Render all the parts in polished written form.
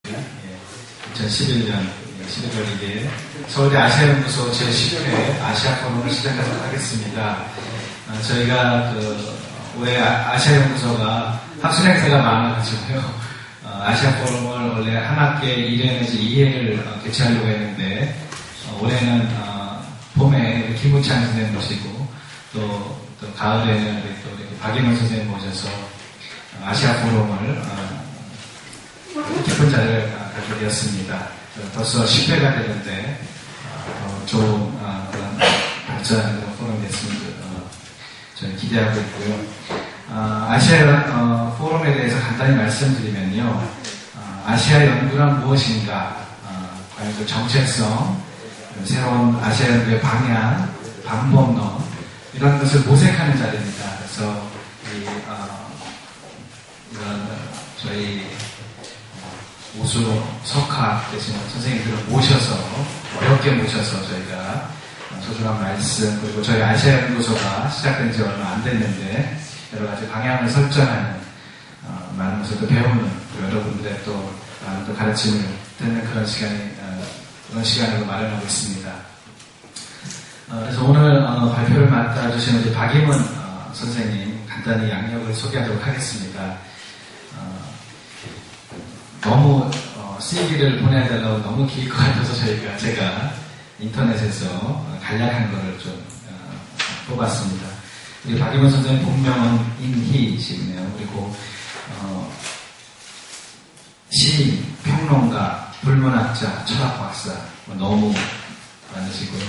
2011년 11월 2일 서울대 아시아연구소 제10회 아시아 포럼을 시작하도록 하겠습니다. 저희가 올해 아시아연구소가 학술 행사가 많아가지고요. 아시아 포럼을 원래 한 학기에 1회 내지 2회를 개최하려고 했는데 올해는 봄에 김우창 선생님 모시고 또 가을에는 또 박인원 선생님 모셔서 아시아 포럼을 기쁜 자리를 갖게 되었습니다. 벌써 10회가 되는데 더 좋은 그런 발전하는 포럼이 됐으면 저는 기대하고 있고요. 아시아 포럼에 대해서 간단히 말씀드리면요. 아시아 연구란 무엇인가, 과연 그 정체성, 새로운 아시아 연구의 방향, 방법론 이런 것을 모색하는 자리입니다. 그래서 이런 저희 우수 석학 되신 선생님들을 모셔서 어렵게 모셔서 저희가 소중한 말씀, 그리고 저희 아시아연구소가 시작된 지 얼마 안 됐는데 여러 가지 방향을 설정하는 많은 것을 또 배우는, 여러분들의 또 많은 또 가르침을 듣는 그런 시간으로 마련하고 있습니다. 그래서 오늘 발표를 맡아주신 우리 박임원 선생님 간단히 양력을 소개하도록 하겠습니다. 너무 CV를 보내달라고 너무 길 것 같아서 제가 인터넷에서 간략한 거를 좀 뽑았습니다. 우리 박임원 선생님 본명은 임희이시네요. 그리고 시인, 평론가, 불문학자, 철학박사 너무 많으시고요.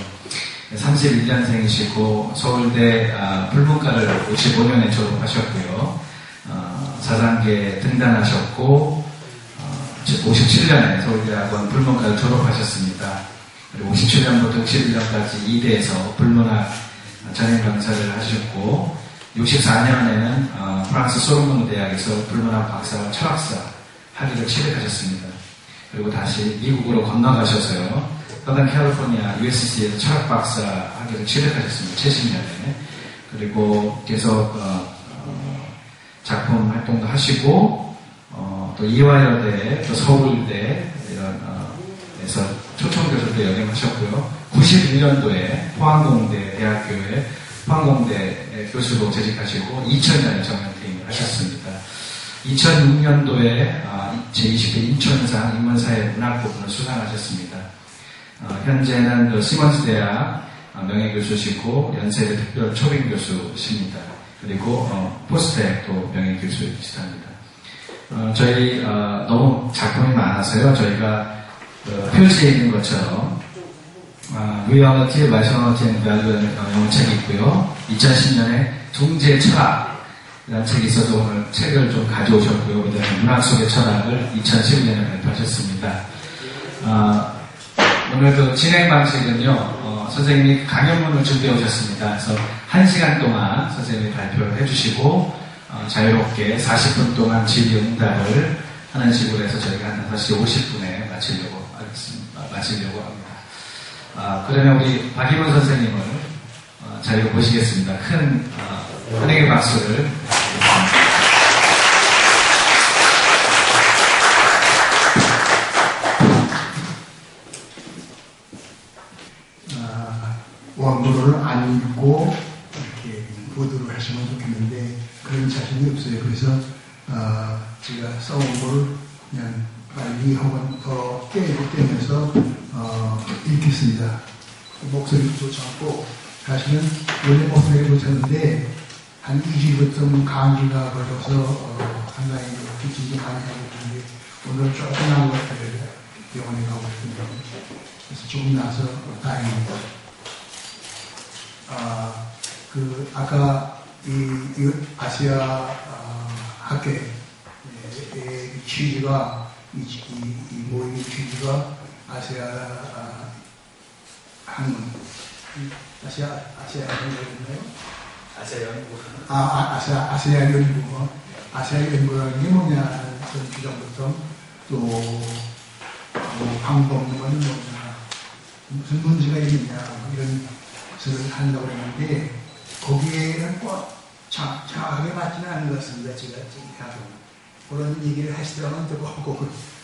31년생이시고 서울대 불문과를 55년에 졸업하셨고요. 사상계에 등단하셨고 57년에 서울대학원 불문과를 졸업하셨습니다. 그리고 57년부터 61년까지 이대에서 불문학 전임 강사를 하셨고 64년에는 프랑스 소르본 대학에서 불문학 박사와 철학사 학위를 취득하셨습니다. 그리고 다시 미국으로 건너가셔서요. 서던 캘리포니아 USC에서 철학 박사 학위를 취득하셨습니다. 70년에. 그리고 계속 작품 활동도 하시고 또 이화여대, 또 서울대 이런 에서 초청교수도 역임하셨고요. 91년도에 포항공대 대학교에 포항공대 교수로 재직하시고 2000년에 정년퇴임을 하셨습니다. 2006년도에 제20회 인천상 인문사회 문학부분을 수상하셨습니다. 현재는 그 시몬스대학 명예교수시고 연세대 특별 초빙교수십니다. 그리고 포스트랙도 명예교수이시답니다. 저희 너무 작품이 많아서요. 저희가 표지에 있는 것처럼 Reality, Rationality and Value라는 영어 책이 있고요. 2010년에 중재 철학이라는 책이 있어서 오늘 책을 좀 가져오셨고요. 그다음에 문학 속의 철학을 2011년에 발표하셨습니다. 오늘 그 진행 방식은요. 선생님이 강연문을 준비해 오셨습니다. 그래서 1시간 동안 선생님이 발표를 해주시고 자유롭게 40분 동안 질의응답을 하는 식으로 해서 저희가 한 5시 50분에 마치려고 합니다. 그러면 우리 박임원 선생님을 자리로 모시겠습니다. 큰 환영의 박수를 원고를 안 읽고 이렇게 보도를 하시면 좋겠는데 그런 자신이 없어요. 그래서 제가 써온 걸 그냥 빨리 한번 더 깨면서 읽겠습니다. 목소리도 좋지 않고 사실은 원래 목소리를 고쳤는데 한 2주부터 감기가 걸려서 상당히 기침도 많이 하고 있는데 오늘 조금만 것들을 병원에 가고 싶습니다. 그래서 조금 나서 다행입니다. 아까 이 아시아 학회의 취지가 이 모임의 취지가 아시아 학문 아시아 연구인가요? 아시아 연구 아시아 연구라는 게 뭐냐 그런 주장부터 또 방법론은 뭐냐 무슨 문제가 있느냐 이런 것을 하려고 했는데 거기에는 꼭 정확하게 맞지는 않은 것 같습니다. 제가 지금 해도 그런 얘기를 하시더라면 듣고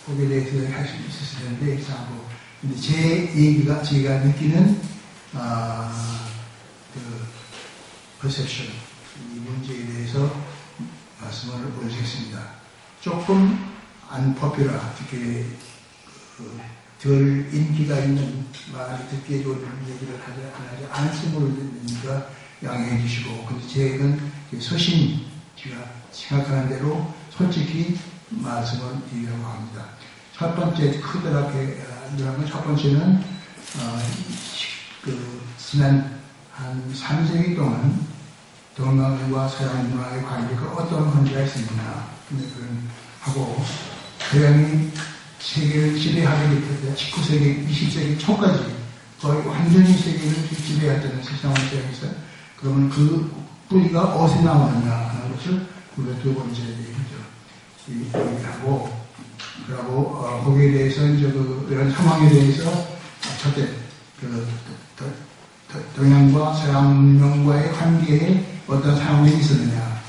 거기에 대해서 할 수 있었을 텐데, 이상하고. 근데 제가 느끼는, perception, 이 문제에 대해서 말씀을 올리겠습니다. 조금 unpopular, 특히 덜 인기가 있는, 많이 듣기에 좋은 얘기를 하지 않았음을 듣니까 양해해 주시고, 근데 제가 서신, 제가 생각하는 대로 솔직히 말씀을 드리려고 합니다. 첫 번째, 크더라게, 첫 번째는, 지난 한 3세기 동안 동양과 서양 문화의 관계가 어떤 관계가 있었느냐, 하고, 서양이 세계를 지배하게 됐을 때, 19세기, 20세기 초까지 거의 완전히 세계를 지배했다는 세상을 시작했어요. 그러면 그 뿌리가 어디서 나오느냐 하는 것을 우리가 두 번째 얘기하고, 그리고 거기에 대해서 이제 이런 상황에 대해서 첫째, 동양과 서양 문명과의 관계에 어떤 상황이 있었느냐.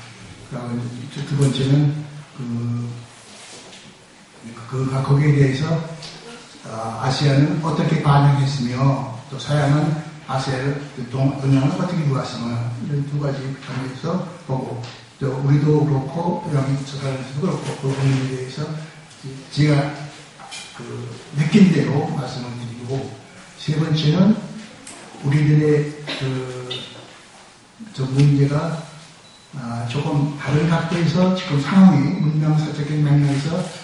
그리고 두 번째는 거기에 대해서 아시아는 어떻게 반응했으며 또 서양은 아시아를 동양을 어떻게 보았으며 이런 두 가지 관계에서 보고 또 우리도 그렇고 동양 서양에서도 그렇고 그 부분에 대해서 제가 느낀 대로 말씀을 드리고 세 번째는 우리들의 저 문제가 조금 다른 각도에서 지금 상황이 문명사적인 맥락에서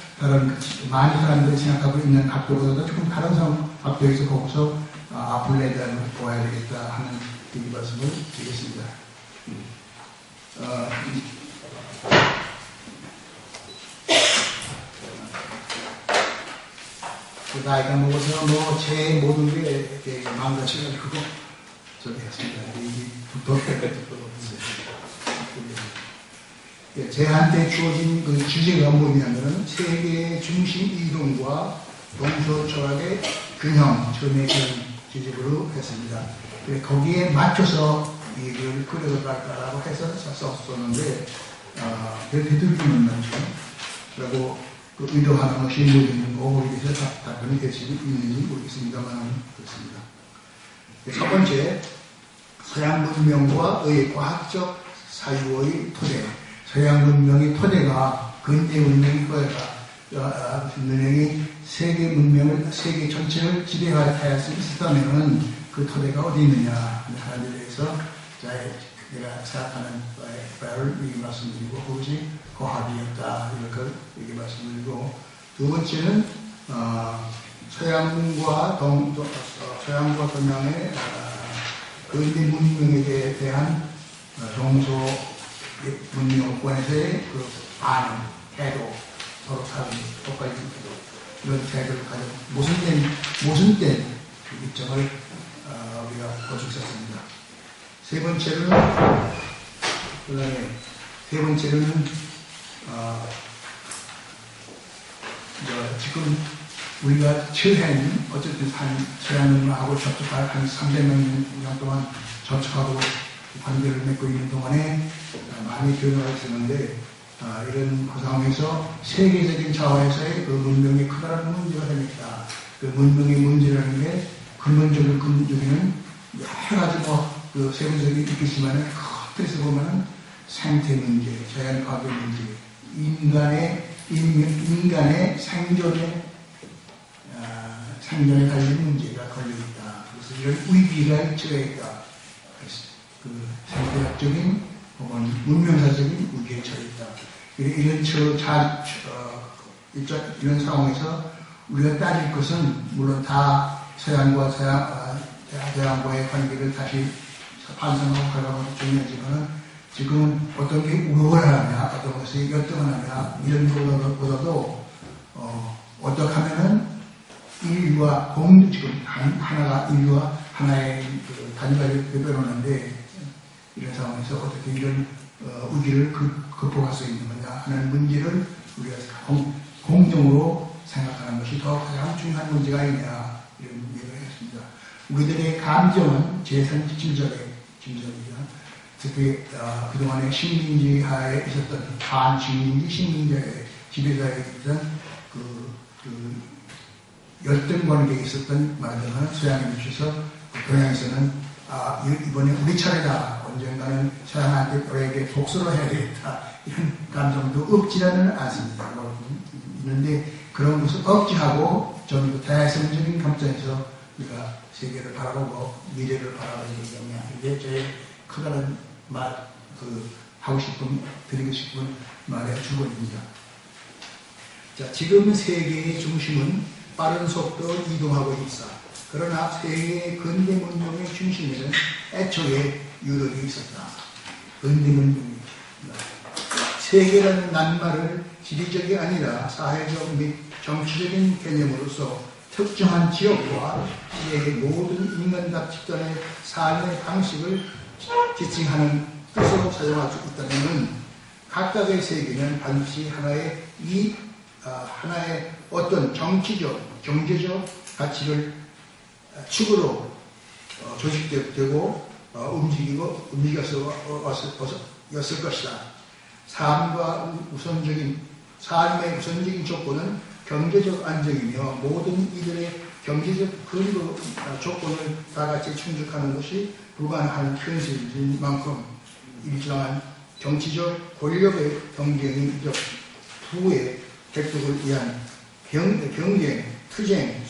많은 사람들이 생각하고 있는 각도보다도 조금 다른 각도에서 보고서 앞을 내다보아야 되겠다 하는 이 말씀을 드리겠습니다. 나이가 먹어서 제 모든 게 망가져가지고 저기 했습니다. 제한테 주어진 그 주제가 뭐냐면은 세계의 중심 이동과 동서 철학의 균형, 처음에 그런 주제로 했습니다. 거기에 맞춰서 얘기를 끌어갈까라고 해서 썼었는데, 별 되돌리는 말이죠. 그리고 그 의도하는 것이 모르는 거기에 대해서 답변이 될 수 있는지 모르겠습니다만, 그렇습니다. 첫 번째, 서양 문명과 의 과학적 사유의 토대. 서양 문명의 토대가, 근대 문명의 토대가, 문명이 세계 문명을, 세계 전체를 지배할 수 있었다면 그 토대가 어디 있느냐 하는 데 대해서 내가 생각하는 바를 여기 말씀드리고, 그것이 고합이었다. 이렇게 말씀드리고, 두 번째는, 서양과 동양의 근대 문명에 대한 동서 문명권에서의 그 반응, 태도, 서로 다른 똑같은 태도, 이런 태도를 가지고 모순된 입장을 우리가 거듭했습니다. 세 번째로는 지금 우리가 처한 어쨌든 서양 문화하고 접촉할 한 300년 동안 접촉하고 관계를 맺고 있는 동안에 많이 변화가 있었는데, 이런 상황에서 세계적인 차원에서의 그 문명이 크다는 문제가 생겼다. 그 문명의 문제라는 게 근본적인 여러 가지 그 세부적인 있겠지만은 큰 틀에서 보면은 생태 문제, 자연 파괴 문제, 인간의 생존에 관련 문제가 걸려있다. 그래서 이런 위기가 처해있다. 그 생태학적인 혹은 문명사적인 위기에 처해있다. 이런 상황에서 우리가 따질 것은 물론 다 서양과의 관계를 다시 반성하고 가려고 중요하지만, 지금 어떤 게 우월하냐, 어떤 것이 열등하냐, 이런 것보다도 어떻게 하면은 인류와 지금 인류와 하나의 단위가 되어오는데, 이런 상황에서 어떻게 이런 위기를 극복할 수 있는 거냐 하는 문제를 우리가 공정으로 생각하는 것이 더 가장 중요한 문제가 아니냐, 이런 얘기를 했습니다. 우리들의 감정은 제3질적이다. 특히 그동안에 식민지 하에 있었던 반식민지 식민지의 지배자에 있던 그 열등 관계에 있었던 말들은 서양에 비춰서 동양에서는 이번에 우리 차례다. 언젠가는 서양한테 복수를 해야 되겠다. 이런 감정도 없지는 않습니다. 있는데 그런 것을 억지하고 좀 더 대성적인 감정에서 우리가 세계를 바라보고 미래를 바라보기 때문에 이게 제일 크다는 하고 싶은, 드리고 싶은 말의 주권입니다. 자, 지금 세계의 중심은 빠른 속도로 이동하고 있어. 그러나 세계의 근대 문명의 중심에는 애초에 유럽이 있었다. 근대 문명이. 세계라는 낱말을 지리적이 아니라 사회적 및 정치적인 개념으로서 특정한 지역과 세계의 모든 인간답 집단의 삶의 방식을 지칭하는 뜻으로 사용할 수 있다면 각각의 세계는 반드시 하나의 어떤 정치적, 경제적 가치를 축으로 조직되고 움직였을 것이다. 삶의 우선적인 조건은 경제적 안정이며 모든 이들의 경제적 근거 조건을 다같이 충족하는 것이 불가능한 현실인 만큼 일정한 정치적 권력의 경쟁적 부의 획득을 위한 경쟁, 투쟁,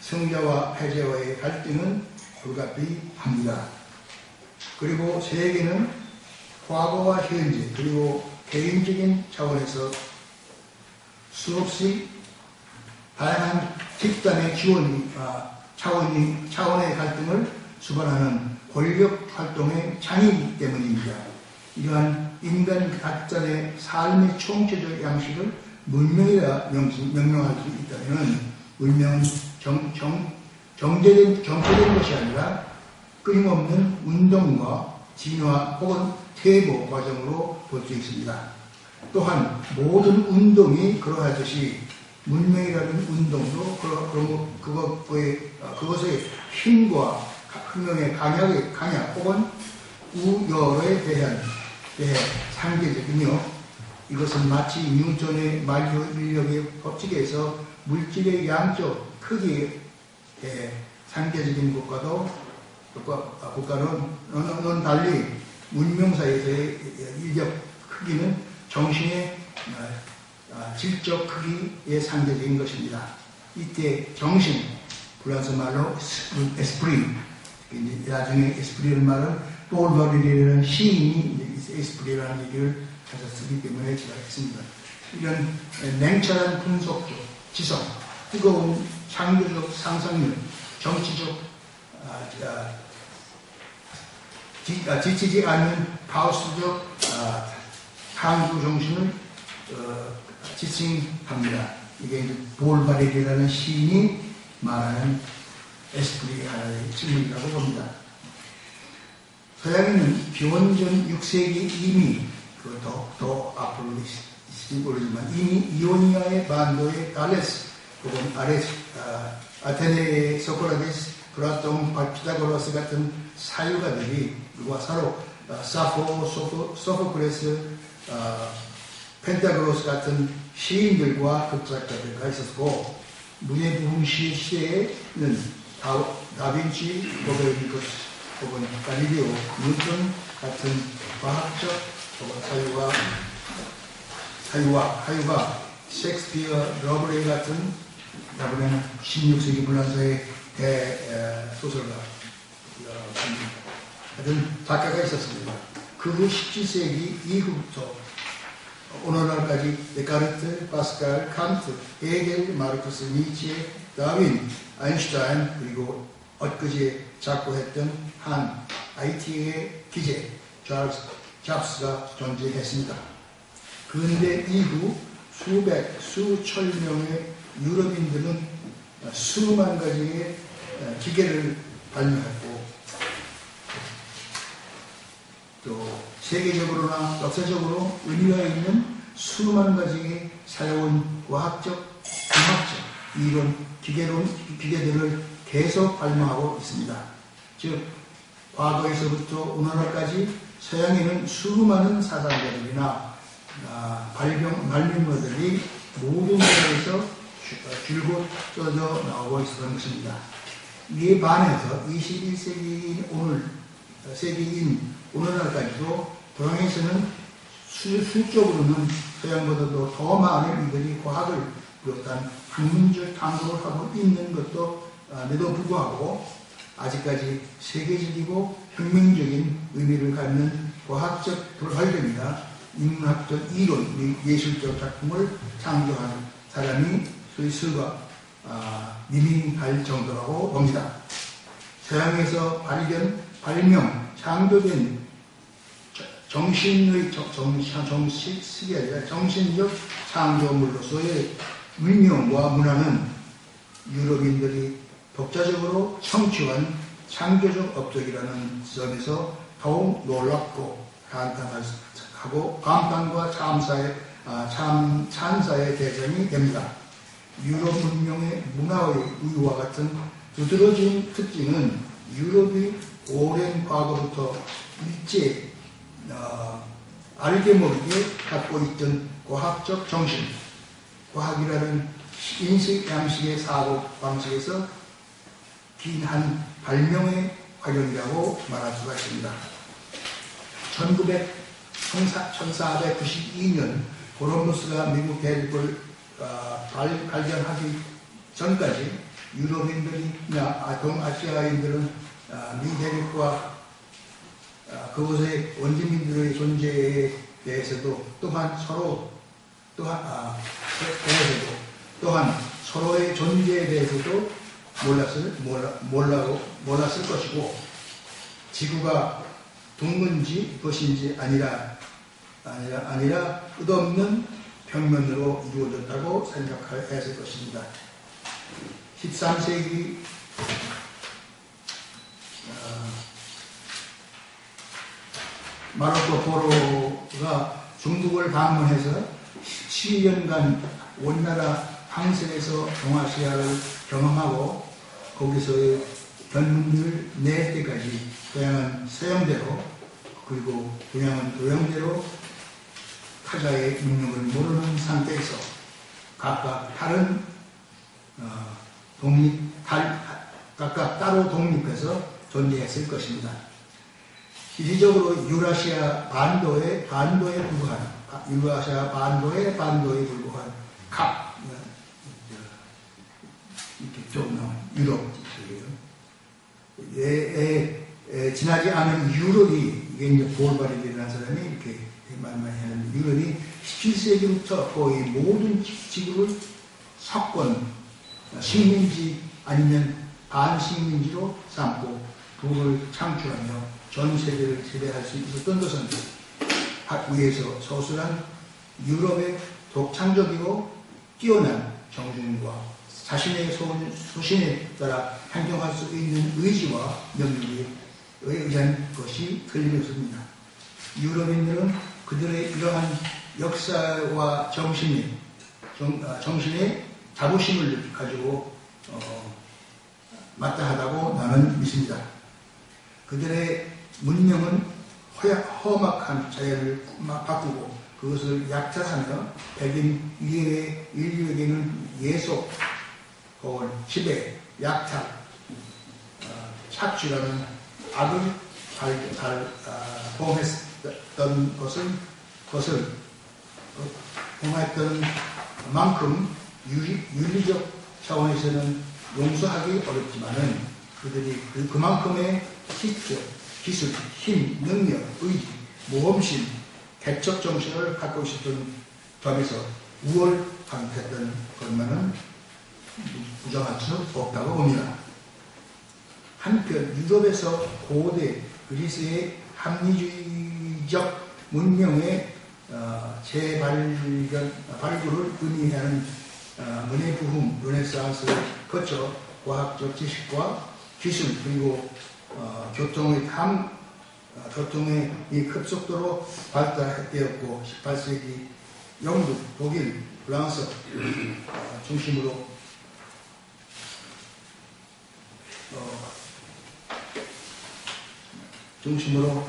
승자와 패자와의 갈등은 불가피합니다. 그리고 세계는 과거와 현재 그리고 개인적인 차원에서 수없이 다양한 집단의 차원의 갈등을 수반하는 권력 활동의 장이기 때문입니다. 이러한 인간 각자의 삶의 총체적 양식을 문명이라 명명할 수 있다면 문명은 정제된 것이 아니라 끊임없는 운동과 진화 혹은 퇴보 과정으로 볼 수 있습니다. 또한 모든 운동이 그러하듯이 문명이라는 운동도 그것의 힘과 혁명의 강약 혹은 우열에 대해 상대적이며 이것은 마치 뉴턴의 만유 인력의 법칙에서 물질의 양적 크기에 상대적인 국가는 달리 문명사에서의 인력 크기는 정신의 질적 크기에 상대적인 것입니다. 이때 정신, 프랑스 말로 에스프리, 나중에 에스프리라는 말은 볼버릴이라는 시인이 에스프리라는 얘기를 가서 쓰기 때문에 제가 했습니다. 이런 냉철한 분석적 지성, 뜨거운 창조적 상상력, 정치적 지치지 않는 파우스적 탐구 정신을 지칭합니다. 이게 볼바렐이라는 시인이 말하는 에스프리의 하나의 질문이라고 봅니다. 서양인은 기원전 6세기 이미 더 앞으로 있을지 모르지만 이미 이오니아의 반도의 달레스 혹은 아테네의 소크라테스, 플라톤, 피타고라스 같은 사유가들이 누가 서로 소포크레스, 펜타고라스 같은 시인들과 극작가들과 있었고 문예부흥시 시대에는 다빈치, 코페르니쿠스 혹은 갈릴리오, 뉴턴 같은 과학적 사유가 셰익스피어, 러브레이 같은 러브레이는 16세기 불란서의 소설가 같은 작가가 있었습니다. 그 후 17세기 이후부터 오늘날까지 데카르트, 파스칼, 칸트, 헤겔, 마르크스, 니체, 다윈, 아인슈타인 그리고 엊그제 작고했던 한 IT의 기재 찰스 잡스가 존재했습니다. 근대 이후 수천 명의 유럽인들은 수만 가지의 기계를 발명했고 또 세계적으로나 역사적으로 의미가 있는 수만 가지의 새로운 과학적, 공학적 이론, 기계들을 계속 발명하고 있습니다. 즉 과거에서부터 오늘날까지 서양에는 수많은 사상가들이나 발명가들이 모든 분야에서 줄곧 써져 나오고 있었던 것입니다. 이에 반해서 21세기인 오늘날까지도 동양에서는 수적으로는 서양보다도 더 많은 이들이 과학을 비롯한 학문적 탐구를 하고 있는 것도 에도 불구하고 아직까지 세계적이고 혁명적인 의미를 갖는 과학적 발견이나 인문학적 이론, 예술적 작품을 창조한 사람이 스위스가 미민할 정도라고 봅니다. 서양에서 발명, 창조된 정식이 아니라 정신적 창조물로서의 문명과 문화는 유럽인들이 독자적으로 성취한 창조적 업적이라는 점에서 더욱 놀랍고 감탄과 찬사의 대상이 됩니다. 유럽 문명의 문화의 우유와 같은 두드러진 특징은 유럽이 오랜 과거부터 일제 알게 모르게 갖고 있던 과학적 정신, 과학이라는 인식 양식의 사고 방식에서 긴 한 발명의 과정이라고 말할 수가 있습니다. 1492년 콜럼버스가 미국 대륙을 발견하기 전까지 유럽인들이나 동아시아인들은 미 대륙과 그곳의 원주민들의 존재에 대해서도 또한 서로의 존재에 대해서도 몰랐을 것이고 지구가 둥근지 것인지 아니라 끝없는 평면으로 이루어졌다고 생각했을 것입니다. 13세기 마르코 포로가 중국을 방문해서 17년간 원나라 황실에서 동아시아를 경험하고 거기서의 견문을 낼 때까지 서양은 서양대로 그리고 동양은 도양대로 타자의 능력을 모르는 상태에서 각각 따로 독립해서 존재했을 것입니다. 실질적으로 유라시아 반도에 불과한 이렇게 좀 나온 유럽 지나지 않은 유럽이 이게 이제 볼바리라는 사람이 이렇게 말 많이 하는 유럽이 17세기부터 거의 모든 지구를 석권 식민지 아니면 반식민지로 삼고 부를 창출하며 전 세계를 지배할 수 있었던 것은 위에서 서술한 유럽의 독창적이고 뛰어난 정신과 자신의 소신에 따라 행동할 수 있는 의지와 능력에 의한 것이 틀림없습니다. 유럽인들은 그들의 이러한 역사와 정신의 자부심을 가지고 마땅하다고 나는 믿습니다. 그들의 문명은 험악한 자연을 바꾸고 그것을 약탈하며 백인 인류에게는 예속, 혹은 지배, 약탈, 착취라는 악을 범했던 것을 범했던 만큼 윤리적 차원에서는 용서하기 어렵지만은 그들이 그만큼의 지적, 기술, 힘, 능력, 의지, 모험심, 개척 정신을 갖고 있었던 점에서 우월한했던 것만은 부정할 수 없다고 봅니다. 한편 유럽에서 고대 그리스의 합리주의적 문명의 발굴을 의미하는 문해부흥, 르네상스를 거쳐 과학적 지식과 기술 그리고 교통의 이 급속도로 발달되었고 18세기 영국, 독일, 프랑스 중심으로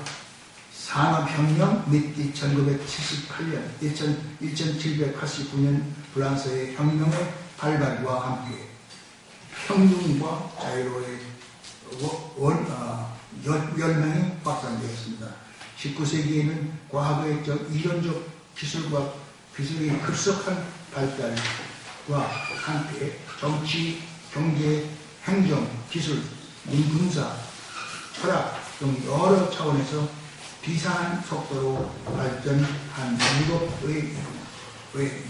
산업혁명 및 1978년, 1789년 프랑스의 혁명의 발달과 함께 평등과 자유로의 열망이 확산되었습니다. 19세기에는 과학의 이론적 기술의 급속한 발달과 함께 정치, 경제, 행정, 기술, 문군사, 철학 등 여러 차원에서 비상한 속도로 발전한 유럽의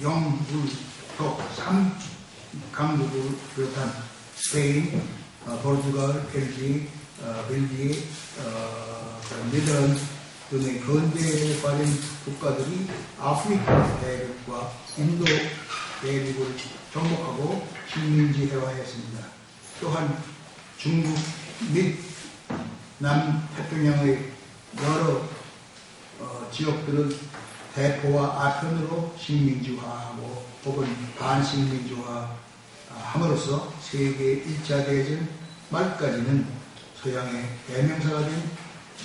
영국적 3강국을 비롯한 스페인, 포르투갈, 벨기에, 네덜란드 등의 근대화된 국가들이 아프리카 대륙과 인도 대륙을 정복하고 식민지화했습니다. 또한 중국 및 남태평양의 여러 지역들은 대포와 아편으로 식민지화하고 혹은 반식민지화 함으로써 세계 1차 대전 말까지는 서양의 대명사가 된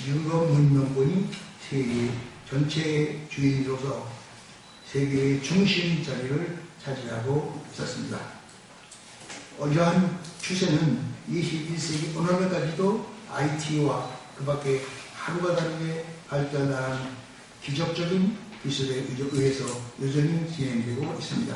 유럽 문명권이 세계 전체의 주인으로서 세계의 중심 자리를 차지하고 있었습니다. 이러한 추세는 21세기 오늘날까지도 IT와 그 밖에 하루가 다르게 발전한 기적적인 기술에 의해서 여전히 진행되고 있습니다.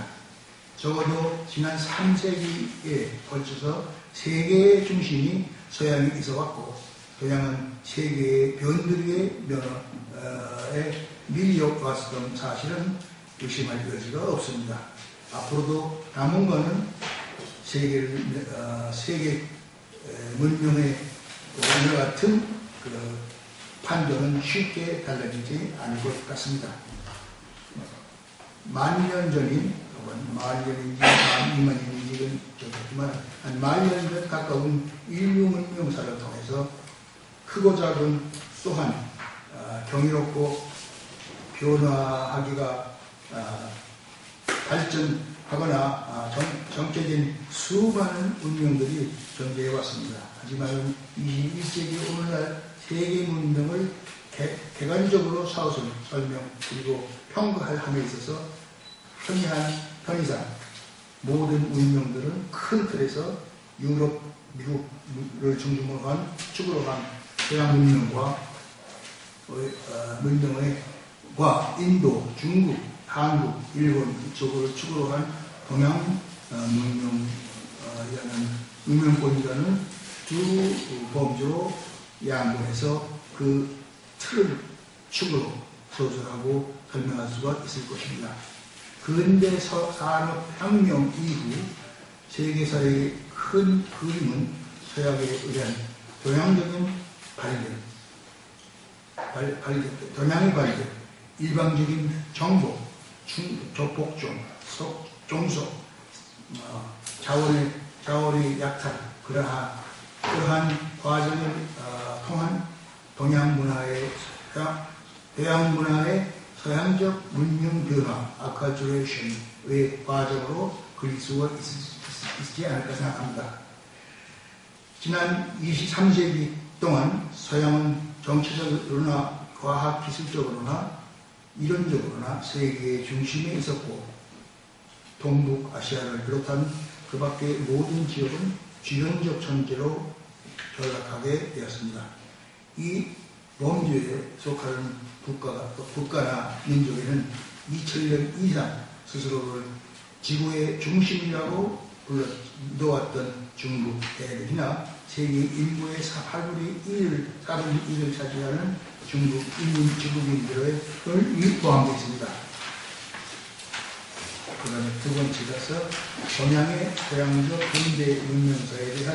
적어도 지난 3세기에 걸쳐서 세계의 중심이 서양에 있어왔고 서양은 세계의 변두리의 면허에 밀려왔던 사실은 의심할 여지가 없습니다. 앞으로도 당분간은 세계 문명의 오늘 같은 판도는 쉽게 달라지지 않을 것 같습니다. 만년 전인, 혹은 만년인지 만이만인지는 적었지만 한 만년 전 가까운 인류 문명사를 통해서 크고 작은 또한 경이롭고 변화하기가 발전하거나 정체된 수많은 운명들이 존재해 왔습니다. 하지만 21세기 오늘날 세계 문명을 객관적으로 사후설 설명 그리고 평가함에 있어서 편의상 모든 문명들은 큰 틀에서 유럽, 미국을 중심으로 한 축으로 한 서양 문명과 인도, 중국, 한국, 일본 이쪽을 축으로 한 동양 문명권이라는 두 범주로 양분해서 그 틀을 축으로 서술하고 설명할 수가 있을 것입니다. 근대 산업혁명 이후 세계사의 큰 그림은 서양에 의한 동양적인 동양의 발견, 일방적인 정복, 복종, 종속, 자원의 약탈, 그러한 과정을 통한 동양 문화의 서양적 문명 변화, 아카츄레이션의 과정으로 그릴 수가 있지 않을까 생각합니다. 지난 23세기 동안 서양은 정치적으로나 과학기술적으로나 이론적으로나 세계의 중심에 있었고 동북아시아를 비롯한 그 밖의 모든 지역은 주변적 천재로 전락하게 되었습니다. 이 범주에 속하는 국가나 민족에는 2000년 이상 스스로를 지구의 중심이라고 불러놓았던 중국 대륙이나 세계 인구의 4분의 1을 차지하는 중국 지구민들을 포함되어 있습니다. 그 다음에 두 번째가서 동양의 서양적 근대 문명사에 대한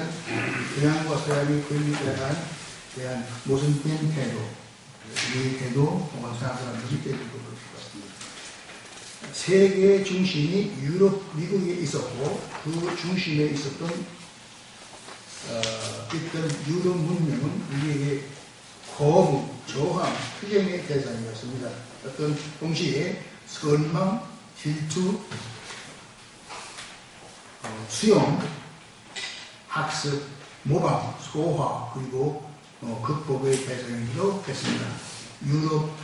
동양과 서양의 권리에 대한 모순된 태도, 이 태도 동안 사람들이 때리고 그럴 것 같습니다. 세계의 중심이 유럽, 미국에 있었고 그 중심에 있었던 유럽 문명은 우리에게 거부, 저항, 투쟁의 대상이었습니다. 어떤 동시에 선망, 질투, 수용, 학습, 모방, 소화, 그리고 극복의 대상이기도 했습니다. 유럽,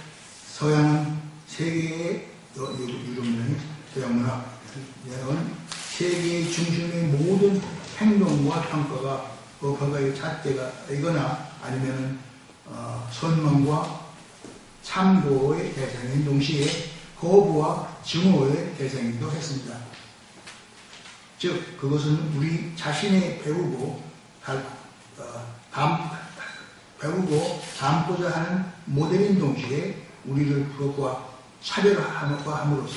서양은 세계의 유럽 문명이 서양 문화는 세계의 중심의 모든 행동과 평가가 그거의 잣대가 이거나 아니면 선망과 참고의 대상인 동시에 거부와 증오의 대상이기도 했습니다. 즉 그것은 우리 자신의 배우고 닮고자 하는 모델인 동시에 우리를 부럽과 차별화함으로써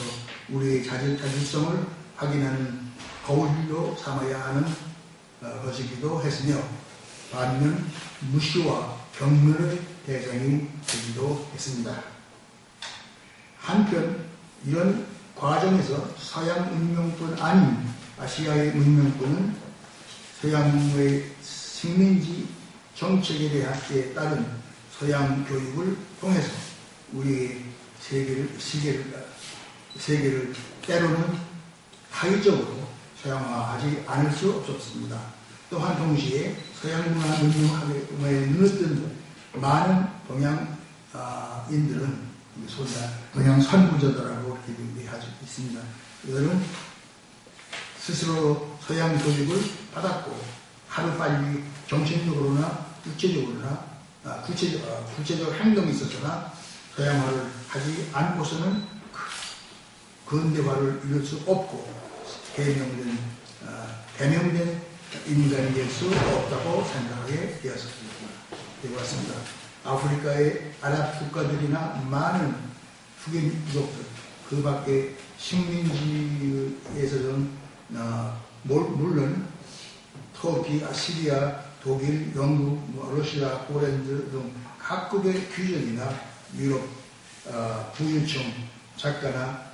우리의 자질성을 확인하는 거울로 삼아야 하는 것이기도 했으며 반면 무시와 경멸의 대상이 되기도 했습니다. 한편 이런 과정에서 서양 문명뿐 아닌 아시아의 문명권은 서양의 식민지 정책에 따른 서양 교육을 통해서 우리의 세계를 때로는 타의적으로 서양화하지 않을 수 없었습니다. 또한 동시에 서양 문화 문명에 눈을 뜬 많은 동양인들은 동양 선구자들라고 이렇게 얘기할 수 있습니다. 이들은 스스로 서양 교육을 받았고 하루빨리 정신적으로나 구체적 행동이 있어서나 서양화를 하지 않고서는 근대화를 이룰 수 없고 대명된 인간이 될 수 없다고 생각하게 되었습니다. 아프리카의 아랍 국가들이나 많은 흑인 부족들, 그 밖에 식민지에서는 물론 터키, 시리아, 독일, 영국, 러시아, 포랜드 등 각국의 귀족이나 유럽 부유층 작가나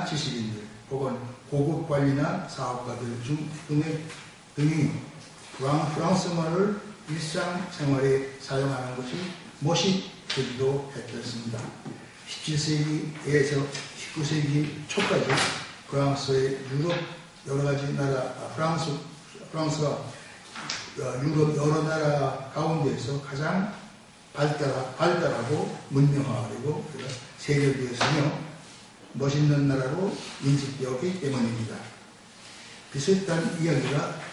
지식인들 혹은 고급 관리나 사업가들 등이 프랑스말을 일상생활에 사용하는 것이 멋이 되기도 했었습니다. 17세기에서 19세기 초까지 프랑스의 유럽 여러 가지 나라, 프랑스와 유럽 여러 나라 가운데에서 가장 발달하고 문명화되고 세계되었으며 멋있는 나라로 인식되었기 때문입니다. 비슷한 이야기가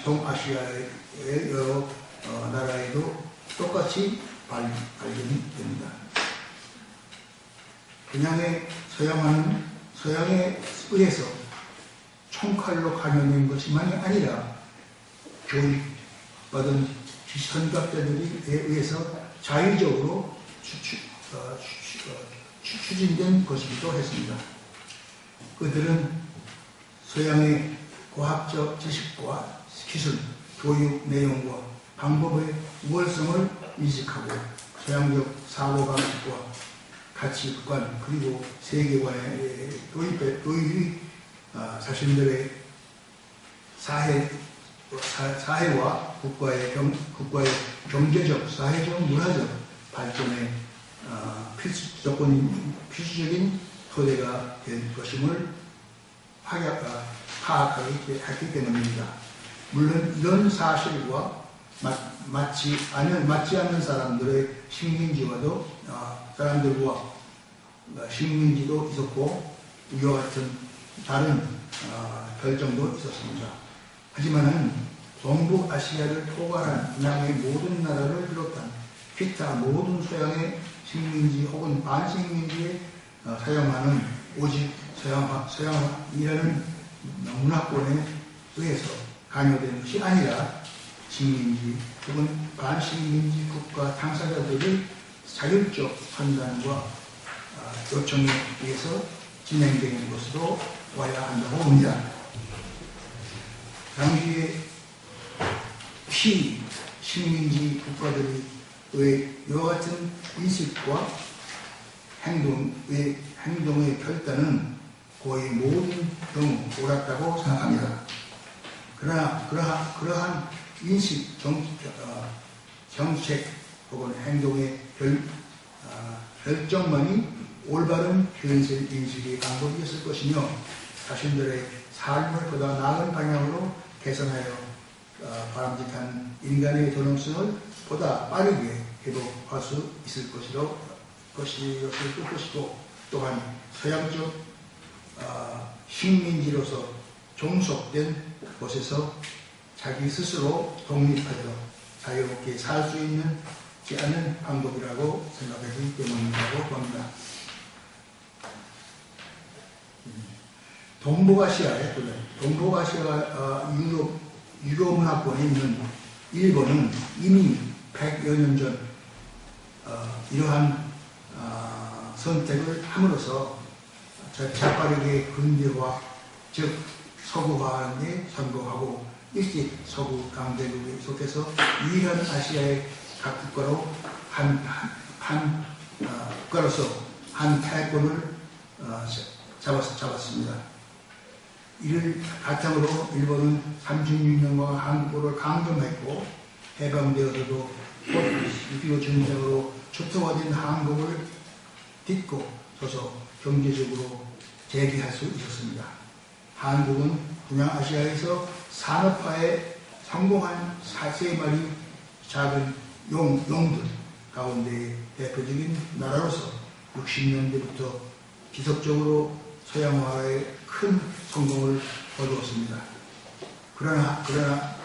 동아시아의 여러 나라에도 똑같이 발견됩니다. 그냥의 서양에 의해서 총칼로 감염된 것이만이 아니라 교육받은 선각자들에 의해서 자의적으로 추진된 것이기도 했습니다. 그들은 서양의 과학적 지식과 기술, 교육 내용과 방법의 우월성을 인식하고 서양적 사고방식과 가치관 그리고 세계관의 도입이 자신들의 사회와 국가의 경제적, 사회적, 문화적 발전의 필수적인 토대가 된 것임을 파악하기 했기 때문입니다. 물론 이런 사실과 맞지 않는 사람들의 식민지도 있었고 이와 같은 다른 결정도 있었습니다. 하지만 동북아시아를 포괄한 동양의 모든 나라를 비롯한 기타 모든 서양의 식민지 혹은 반식민지에 사용하는 오직 서양화이라는 문화권에 의해서 강요된 것이 아니라 식민지 혹은 반식민지 국가 당사자들의 자율적 판단과 요청에 의해서 진행되는 것으로 와야 한다고 봅니다. 당시에 식민지 국가들의 이와 같은 인식과 행동의 결단은 거의 모든 경우 옳았다고 생각합니다. 그러나 그러한 인식, 정책 혹은 행동의 결정만이 올바른 현실 인식의 방법이었을 것이며 자신들의 삶을 보다 나은 방향으로 개선하여 바람직한 인간의 존엄성을 보다 빠르게 회복할 수 있을 것이고 또한 서양적 식민지로서 종속된 곳에서 자기 스스로 독립하여 자유롭게 살 수 있는 않은 방법이라고 생각하기 때문이라고 봅니다. 동북아시아 유럽 문화권에 있는 일본은 이미 100여 년 전 이러한 선택을 함으로써 재빠르게 근대화, 즉 서구화하는 데 성공하고 일찍 서구 강대국에 속해서 유일한 아시아의 각 국가로 국가로서 한 패권을 잡았습니다. 이를 바탕으로 일본은 36년간 한국어를 강점했고 해방되어서도 곧6.25 전쟁으로 초토화된 한국을 딛고 서서 경제적으로 재기할 수 있었습니다. 한국은 동양아시아에서 산업화에 성공한 세 마리 작은 용들 가운데 대표적인 나라로서 60년대부터 지속적으로 서양화에 큰 성공을 거두었습니다. 그러나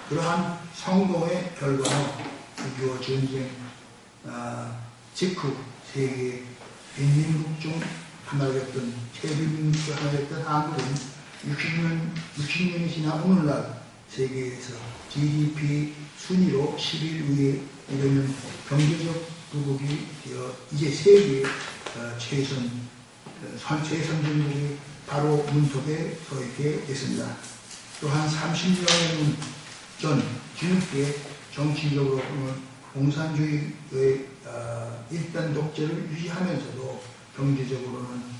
그러한 성공의 결과는 6.25 전쟁 직후 세계 빈민국 중 하나였던 최빈민국 중 하나였던 한국은 60년이 지나 오늘날 세계에서 GDP 순위로 10위 위에 이르는 경제적 부국이 되어 이제 세계 최선진국이 바로 문턱에 서 있게 됐습니다. 또한 30년 전 뒤늦게 정치적으로 공산주의의 일단 독재를 유지하면서도 경제적으로는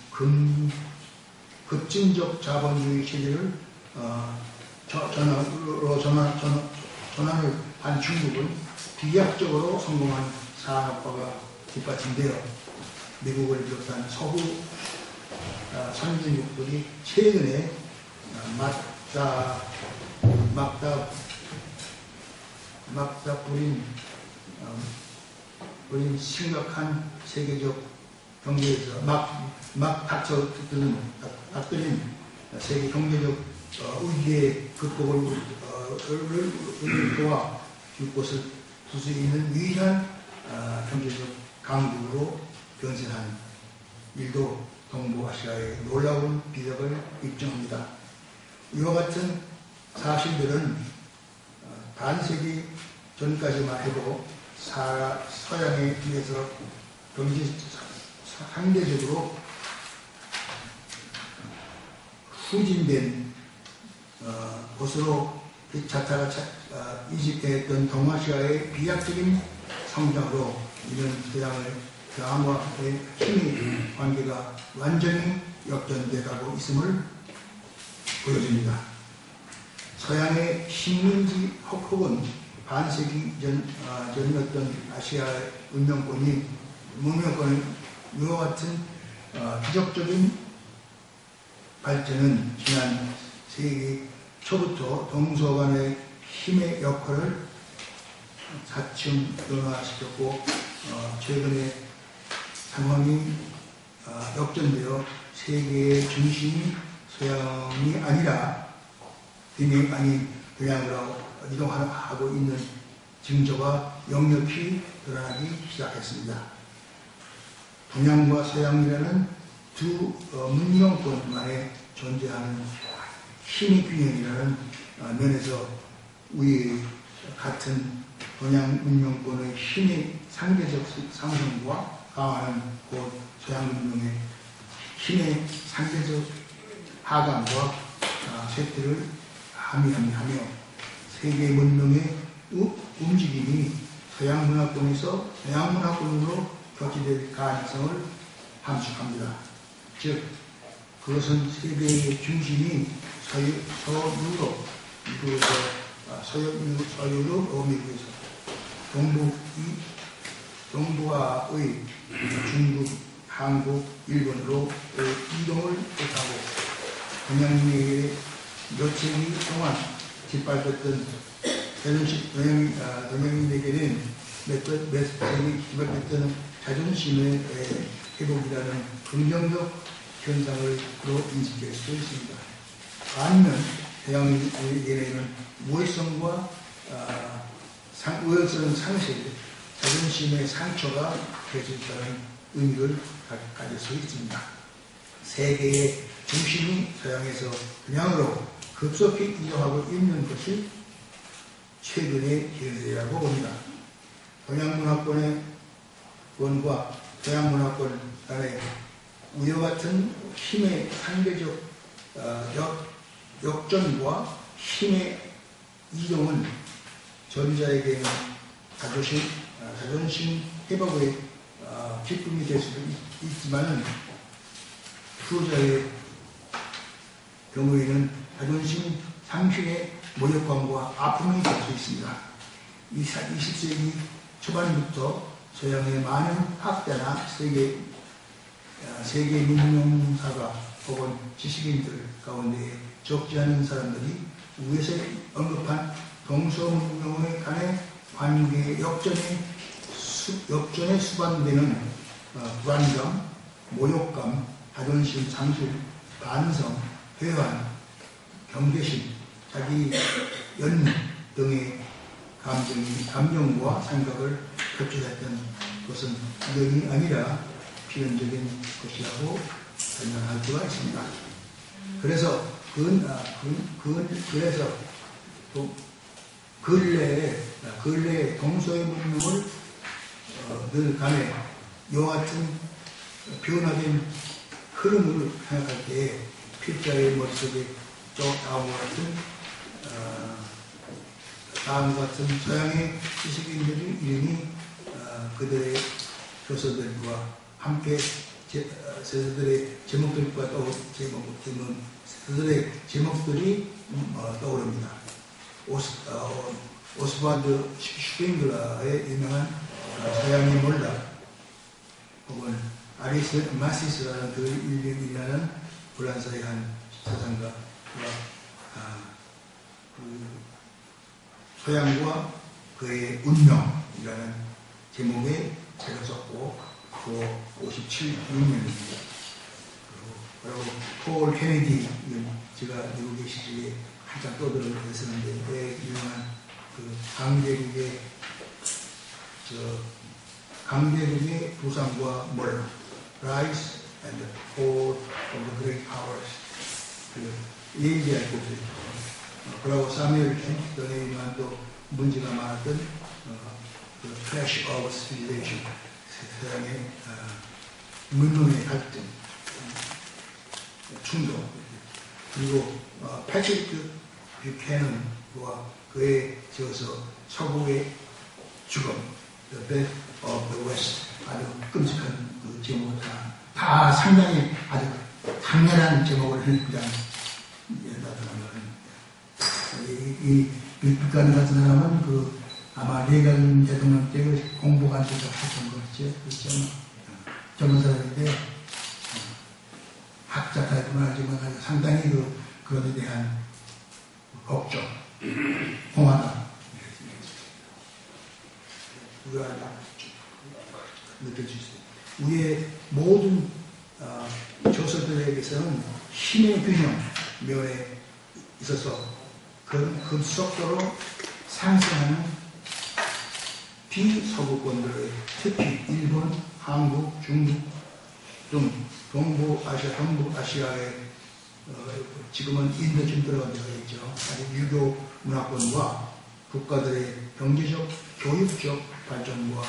급진적 자본주의 체제를 전환을 한 중국은 비약적으로 성공한 산업화가 뒷받침되어 미국을 비롯한 서구 선진국들이 최근에 막다 뿌린 심각한 세계적 경제에서 막 닥터린 세계 경제적 위기의 극복을 도와 줄 것을 줄 수 있는 유일한 경제적 강국으로 변신한 일도 동북아시아의 놀라운 비력을 입증합니다. 이와 같은 사실들은 반세기 전까지만 해도 서양에 비해서 경제 상대적으로 후진된 것으로 자타가 이식했던 동아시아의 비약적인 성장으로 이런 서양과의 힘의 관계가 완전히 역전돼 가고 있음을 보여줍니다. 서양의 식민지 혹은 반세기 전이었던 아시아의 문명권이 이와 같은 기적적인 발전은 지난 세기 초부터 동서간의 힘의 역할을 사층 변화시켰고 최근에 상황이 역전되어 세계의 중심이 서양이 아니라 동양으로 이동하고 있는 징조가 역력히 드러나기 시작했습니다. 동양과 서양이라는 두 문명권만에 존재하는 힘의 균형이라는 면에서 우리 같은 동양 문명권의 힘의 상대적 상승과 강화는 곧 서양 문명의 힘의 상대적 하강과 쇠퇴를 함의하며 세계 문명의 움직임이 서양 문화권에서 서양 문화권으로 교체될 가능성을 함축합니다. 즉 그것은 세계의 중심이 서유럽, 미국에서 서유럽, 미국에서 동북아의 중국, 한국, 일본으로 이동을 못하고 동양인에게 며칠 동안 짓밟혔던 동양인에게는 몇 세기 짓밟혔던 자존심의 회복이라는 긍정적 현상으로 인식될 수 있습니다. 반면 서양인에게는 우월성과 우월성 상실, 자존심의 상처가 되어져 있다는 의미를 가질 수 있습니다. 세계의 중심이 서양에서 동양으로 급속히 이동하고 있는 것이 최근의 현세라고 봅니다. 동양 문화권의 원과 서양 문화권 간의 우여 같은 힘의 상대적 역전과 힘의 이동은 전자에게는 자존심 회복의 기쁨이 될 수도 있지만 후자의 경우에는 자존심 상실의 모욕감과 아픔이 될 수 있습니다. 20세기 초반부터 서양의 많은 학자나 세계 민용사가 혹은 지식인들 가운데 적지 않은 사람들이 위에서 언급한 동서문명에 관해 관계 역전에 수반되는 불안감, 모욕감, 자존심 상실, 반성, 회환, 경계심, 자기 연민 등의 감정과 생각을 표출했던 것은 우연이 아니라 필연적인 것이라고 설명할 수가 있습니다. 그래서 또 근래의 동서의 문명을 늘 간에 이와 같은 변화된 흐름을 생각할 때 필자의 머릿속에 다음과 같은 서양의 지식인들의 이름이 그들의 교서들과 함께 저들의 제목들과 그들의 제목들이 떠오릅니다. 오스발드 슈핑글러의 유명한 서양의 몰락 혹은 아리스 마시스라는 그 일명이라는 프랑스의 한 사상가와 서양과 그의 운명이라는 제목의 책을 썼고 그 57년입니다. 그리고 폴 케네디, 제가 미국에 시절에 한참 떠들었었는데 유명한 그 강대국의 부상과 몰, Rise and the Fall of the Great Powers, 얘기할 것을 그리고 사무엘 켄턴에 의한 또 문제가 많았던 그 Clash of Civilization, 서양의 문명의 갈등, 충돌, 그리고 패트릭 뷰캐넌과 그의 저서 서구의 죽음, The Death of the West, 아주 끔찍한 그 제목을 다 상당히 아주 강렬한 제목을 그냥 이 뷰캐넌 같은 사람은 아마 레이건 대통령 때 공보관에서 했던 거죠. 그렇죠. 젊은 사람인데 학자 타입은 알지만 상당히 그것에 대한 걱정, 공화당 우리가 느낄 수 있어요. 우리의 모든 조서들에게서는 힘의 균형 면에 있어서 급속도로 상승하는 비서구권들의 특히 일본, 한국, 중국 등 동부아시아의 지금은 인도쯤 들어간 데가 있죠. 유교 문화권과 국가들의 경제적, 교육적 발전과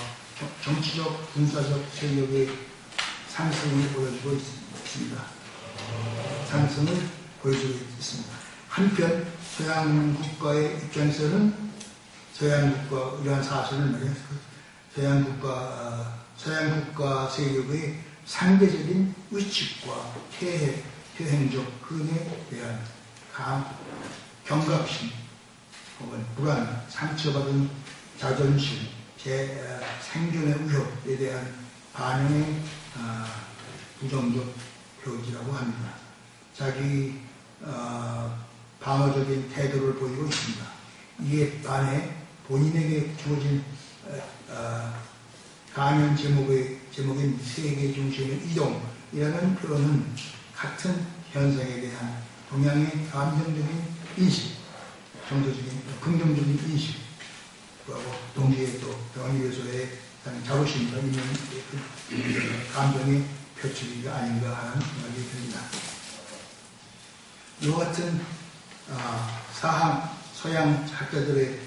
정치적, 군사적 세력의 상승을 보여주고 있습니다. 상승을 보여주고 있습니다. 한편 서양 국가의 입장에서는 서양 국가 이러한 사실을 말해요. 서양 국가 세력의 상대적인 위축과 퇴행적 흐름에 대한 경각심 혹은 불안, 상처받은 자존심, 생존의 위협에 대한 반응의 부정적 표지라고 합니다. 자기 방어적인 태도를 보이고 있습니다. 이에 반해 본인에게 주어진 강연 제목인 세계 중심의 이동이라는 표현은 같은 현상에 대한 동양의 감정적인 인식, 정서적인 긍정적인 인식, 그하고 동시에 또 대왕예수의 자부심과 있는 감정의 표출이 아닌가 하는 생각이 듭니다. 이와 같은 서양 학자들의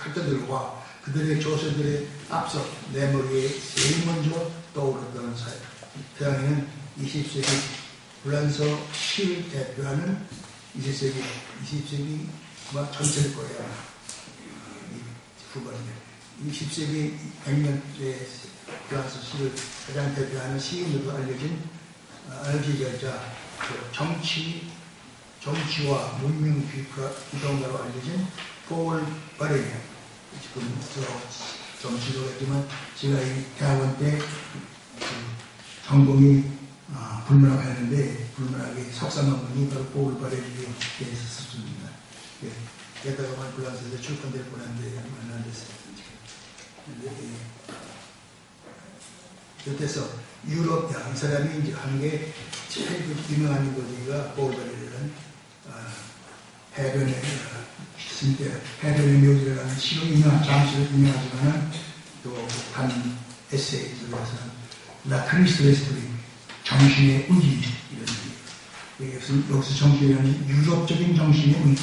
학자들과 그들의 조서들의 앞서 내 머리에 제일 먼저 떠오르던 서양에는 20세기 불란서 시를 대표하는 20세기와 전체일 거예요. 후반에 20세기 100년째 프랑스 시를 가장 대표하는 시인으로 알려진 알기자자 정치와 문명 비평가로 알려진 폴 바레. 지금 정치도 했지만 제가 이 대학원 때 전공이 불문학 했는데 불문학의 석사 논문이 바로 폴 바레에 대해서 썼습니다. 게다가 불란서에서 출판될 뻔한데 얼마 안 됐어요. 그래서 유럽, 이 사람이 이제 한 게 제일 유명한 이거지가 폴 바레라는 해변의 묘지라는 시로 잠시로 유명하지만 또 한 에세이 속에서는 라 크리스토레스토리 정신의 의지 이런 여기서 정신이라는 유럽적인 정신의 의지,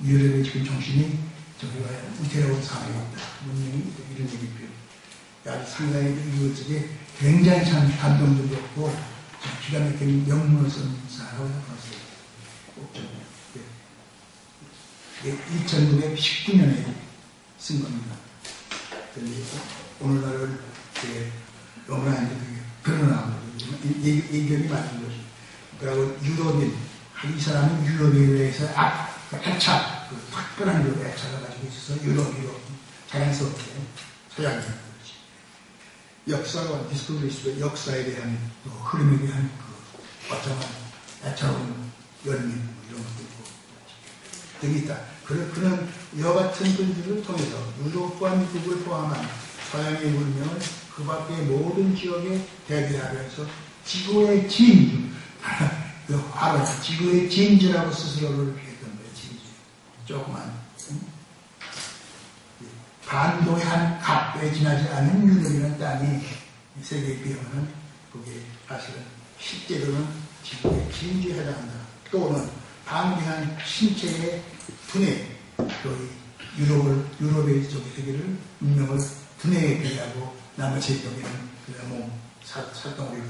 유럽의 지금 정신이 저기가 위태로운 상황이 있다. 문명이 이런 얘기죠. 아주 상당히 이것저게 굉장히 참 감동적이었고 기가 막힌 영문을 쓴 사람이라고 봤어요. 1919년에 쓴 겁니다. 오늘날을 영문하는데 변호나는 거죠. 의견이 맞는 거죠. 그리고 유럽인, 이 사람은 유럽에 대해서 애착, 특별한 유럽 애착을 가지고 있어서 유럽, 자연스럽게 서양인 거지. 역사와 디스코리스의 역사에 대한 흐름에 대한 어쩌면 애착은 열린 이런 것도 있고 등이 있다. 그는 이와 같은 글들을 통해서 유럽과 미국을 포함한 서양의 문명을 그 밖의 모든 지역에 대비하면서 지구의 진주, 지구의 진주라고 스스로를 표했던 거예요. 진주. 조그만 반도의 한 갑에 지나지 않은 유럽이라는 땅이 세계에 비하면 그게 사실은 실제로는 지구의 진주에 해당한다. 또는 방대한 신체의 분해, 유럽의 세계를 문명을 분해에 비하고 나머지 여기는 그냥 살덩어리로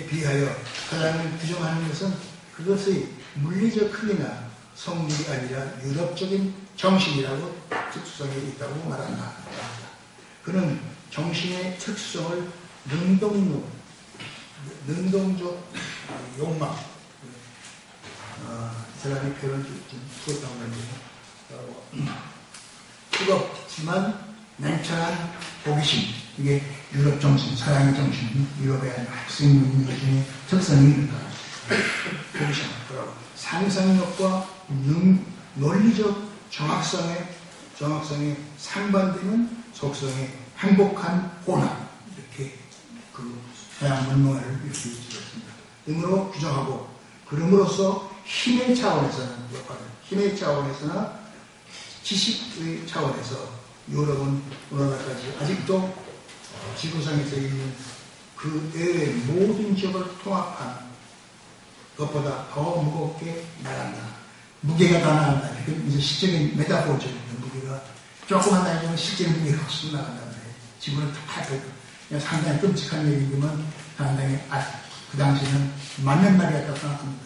비하여 사람을 규정하는 것은 그것의 물리적 크기나 성질이 아니라 유럽적인 정신이라고 특수성이 있다고 말한다. 그는 정신의 특수성을 능동적 욕망, 이 사람이 표현을 좀 풀었다고 하는데, 뜨겁지만 냉철한 호기심, 이게 유럽 정신, 서양의 정신, 유럽의 학생문명 중에 특성이 있다. 호기심, 상상력과 논리적 정확성에 상반되는 속성의 행복한 혼합, 이렇게 그 서양 문명을 이렇게 지었습니다. 등으로 규정하고, 그럼으로써 힘의 차원에서나 지식의 차원에서 유럽은 오늘날까지 아직도 지구상에서 있는 그 외의 모든 지역을 통합한 것보다 더 무겁게 나간다. 무게가 더 나간다. 이제 시적인 메타포죠. 무게가 조금만 나가면 실제는 무게가 확 나간다는 거예요. 지구는 다 그냥 상당히 끔찍한 얘기지만 상당히 그 당시에는 맞는 말이었다고 생각합니다.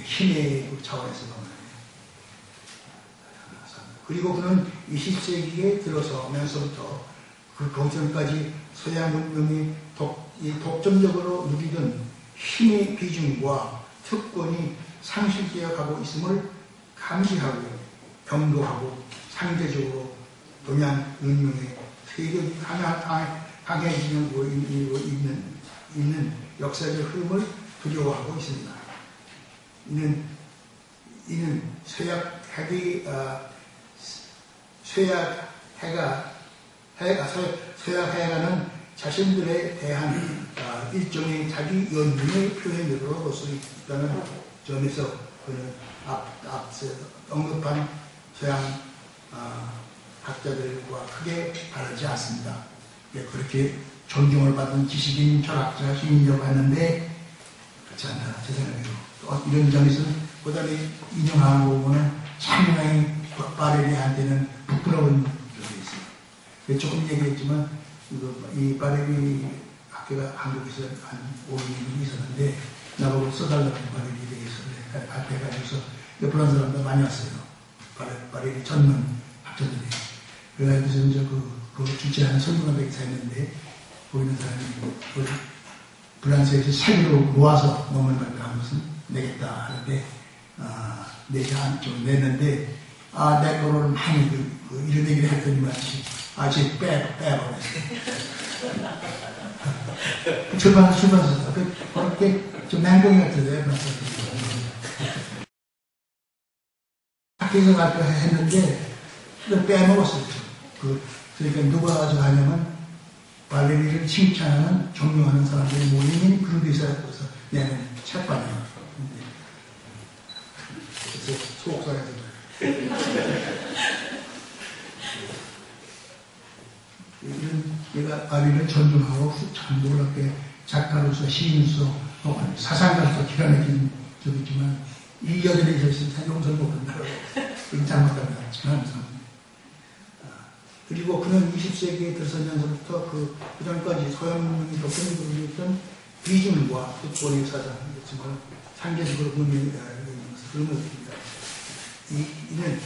힘의 차원에서 보면. 그리고 그는 20세기에 들어서면서부터 그 거전까지 서양 문명이 독점적으로 누리던 힘의 비중과 특권이 상실되어 가고 있음을 감지하고 경고하고 상대적으로 동양 문명의 세력이 강해지고 있는 역사적 흐름을 두려워하고 있습니다. 이는 쇠약 서양 해가는 자신들에 대한 일종의 자기 연민의 표현으로 볼 수 있다는 점에서 그는 앞서 언급한 서양 학자들과 크게 다르지 않습니다. 그렇게 존경을 받는 지식인, 철학자, 시인이라고 하는데 그렇지 않다. 제 생각에도 이런 점에서는 그다음에 인용하는 거 보면 상당히 바레리한테는 부끄러운 점이 있어요. 조금 얘기했지만 이 바레리 학교가 한국에서 한 5년 있었는데 나보고 써달라고 바레리에 대해서 발표해가지고서 프랑스 사람들 많이 왔어요. 바레리 전문 학자들이. 그래가지고 이제 그 주최하는 선동한 백사 했는데 보이는 사람이 프랑스에서 사기로 모아서 논문 발표한 것은 내겠다 하는데 내지 좀 냈는데 내 거를 많이 이런 얘기를 했더니만 아직 빼버렸어. 출판사 그렇게 좀 맹공이 같은데 학교에서 발표했는데 그걸 빼먹었어요. 그러니까 누가 가지고 하냐면 바레리를 칭찬하는 존경하는 사람들이 모이는 그룹에서 내는 책방이에요. 그래서 속상해서 얘가 바레리를 존중하고 참 놀랍게 작가로서 시인으로서 또한 사상가로서 기가 막힌 적이지만 이 여전히 있었으면 용서를 못한다고 잘못합니다. 항상. 그리고 그는 20세기에 들어서면서부터 그 전까지 소양문명이 독점이 그루었던 비중과 국본의 사상, 정말 상대적으로 문명이 그런 것입니다. 이는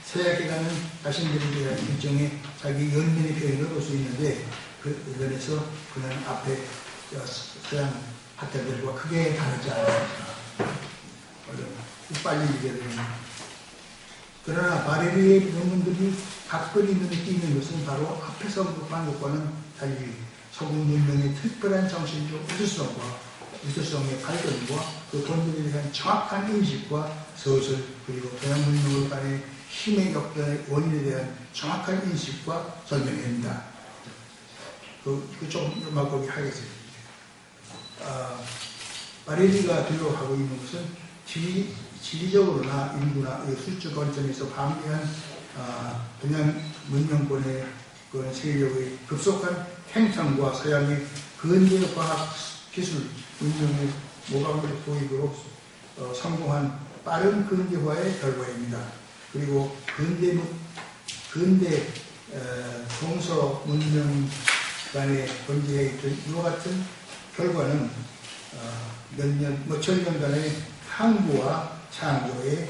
서양계가는 자신들에 대한 일종의 자기 연민의 표현을 볼 수 있는데 그 면에서 그는 앞에 서양 학자들과 크게 다르지 않습니다. 빨리 얘기해야 그러나 바레리의 논문들이 각별히 눈에 띄는 것은 바로 앞에서 언급한 것과는 달리 서구 문명의 특별한 정신적 우수성의 발견과 그 본질에 대한 정확한 인식과 서술 그리고 서양 문명을 간의 힘의 역전의 원인에 대한 정확한 인식과 설명을 합니다. 조금 음악곡이 하겠습니다. 바레리가 두려워하고 있는 것은 지리적으로나 인구나 수적 관점에서 방대한 동양 문명권의 세력의 급속한 행성과 서양의 근대 과학 기술 문명의 모방을 보이도록 성공한 빠른 근대화의 결과입니다. 그리고 근대 동서 문명 간에 존재해 있던 이와 같은 결과는 몇천 년간의 항구와 창조의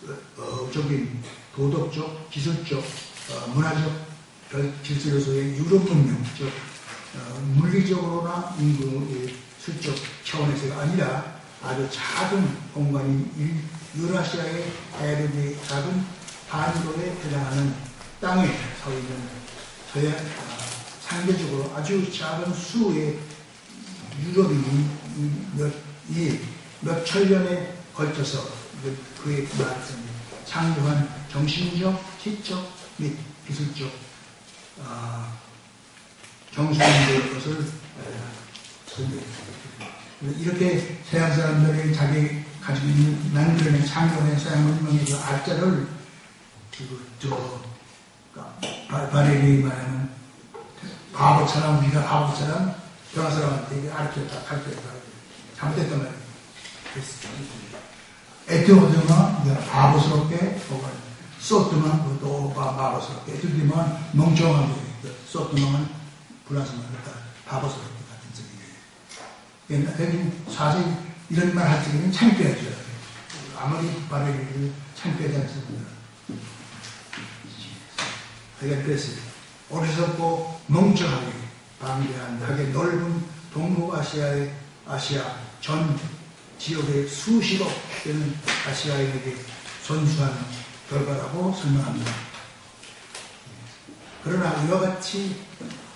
연구적인 도덕적, 기술적, 문화적 질서 요소의 유럽 문명, 즉 물리적으로나 인구의 수적 차원에서가 아니라 아주 작은 공간인 유라시아의 대륙의 작은 반도에 해당하는 땅에 서 있는 상대적으로 아주 작은 수의 유럽인이 몇 천년에 걸쳐서 그의 말씀 창조한 정신적, 지적 및 기술적 정수의 것을 이렇게 서양 사람들이 자기 가지고 있는 만들어낸 창조된 서양 문명의 그 알짜를 바레리 말하면 바보처럼 우리가 바보처럼 변화 사람한테 가르쳤다 잘못했단 말이에요. 에티오드만 바보스럽게 쏟드만 또 바보스럽게 에티오드만 멍청하게 쏟드만 불안스만 바보스럽게 같은 적이에요. 사실 이런 말 할 적에는 창피하죠. 아무리 바레리를 창피하지 않습니다. 그래서 어리석고 멍청하게 방대하게 넓은 아시아 전 지역의 수십억 되는 아시아인에게 전수한 결과라고 설명합니다. 그러나 이와 같이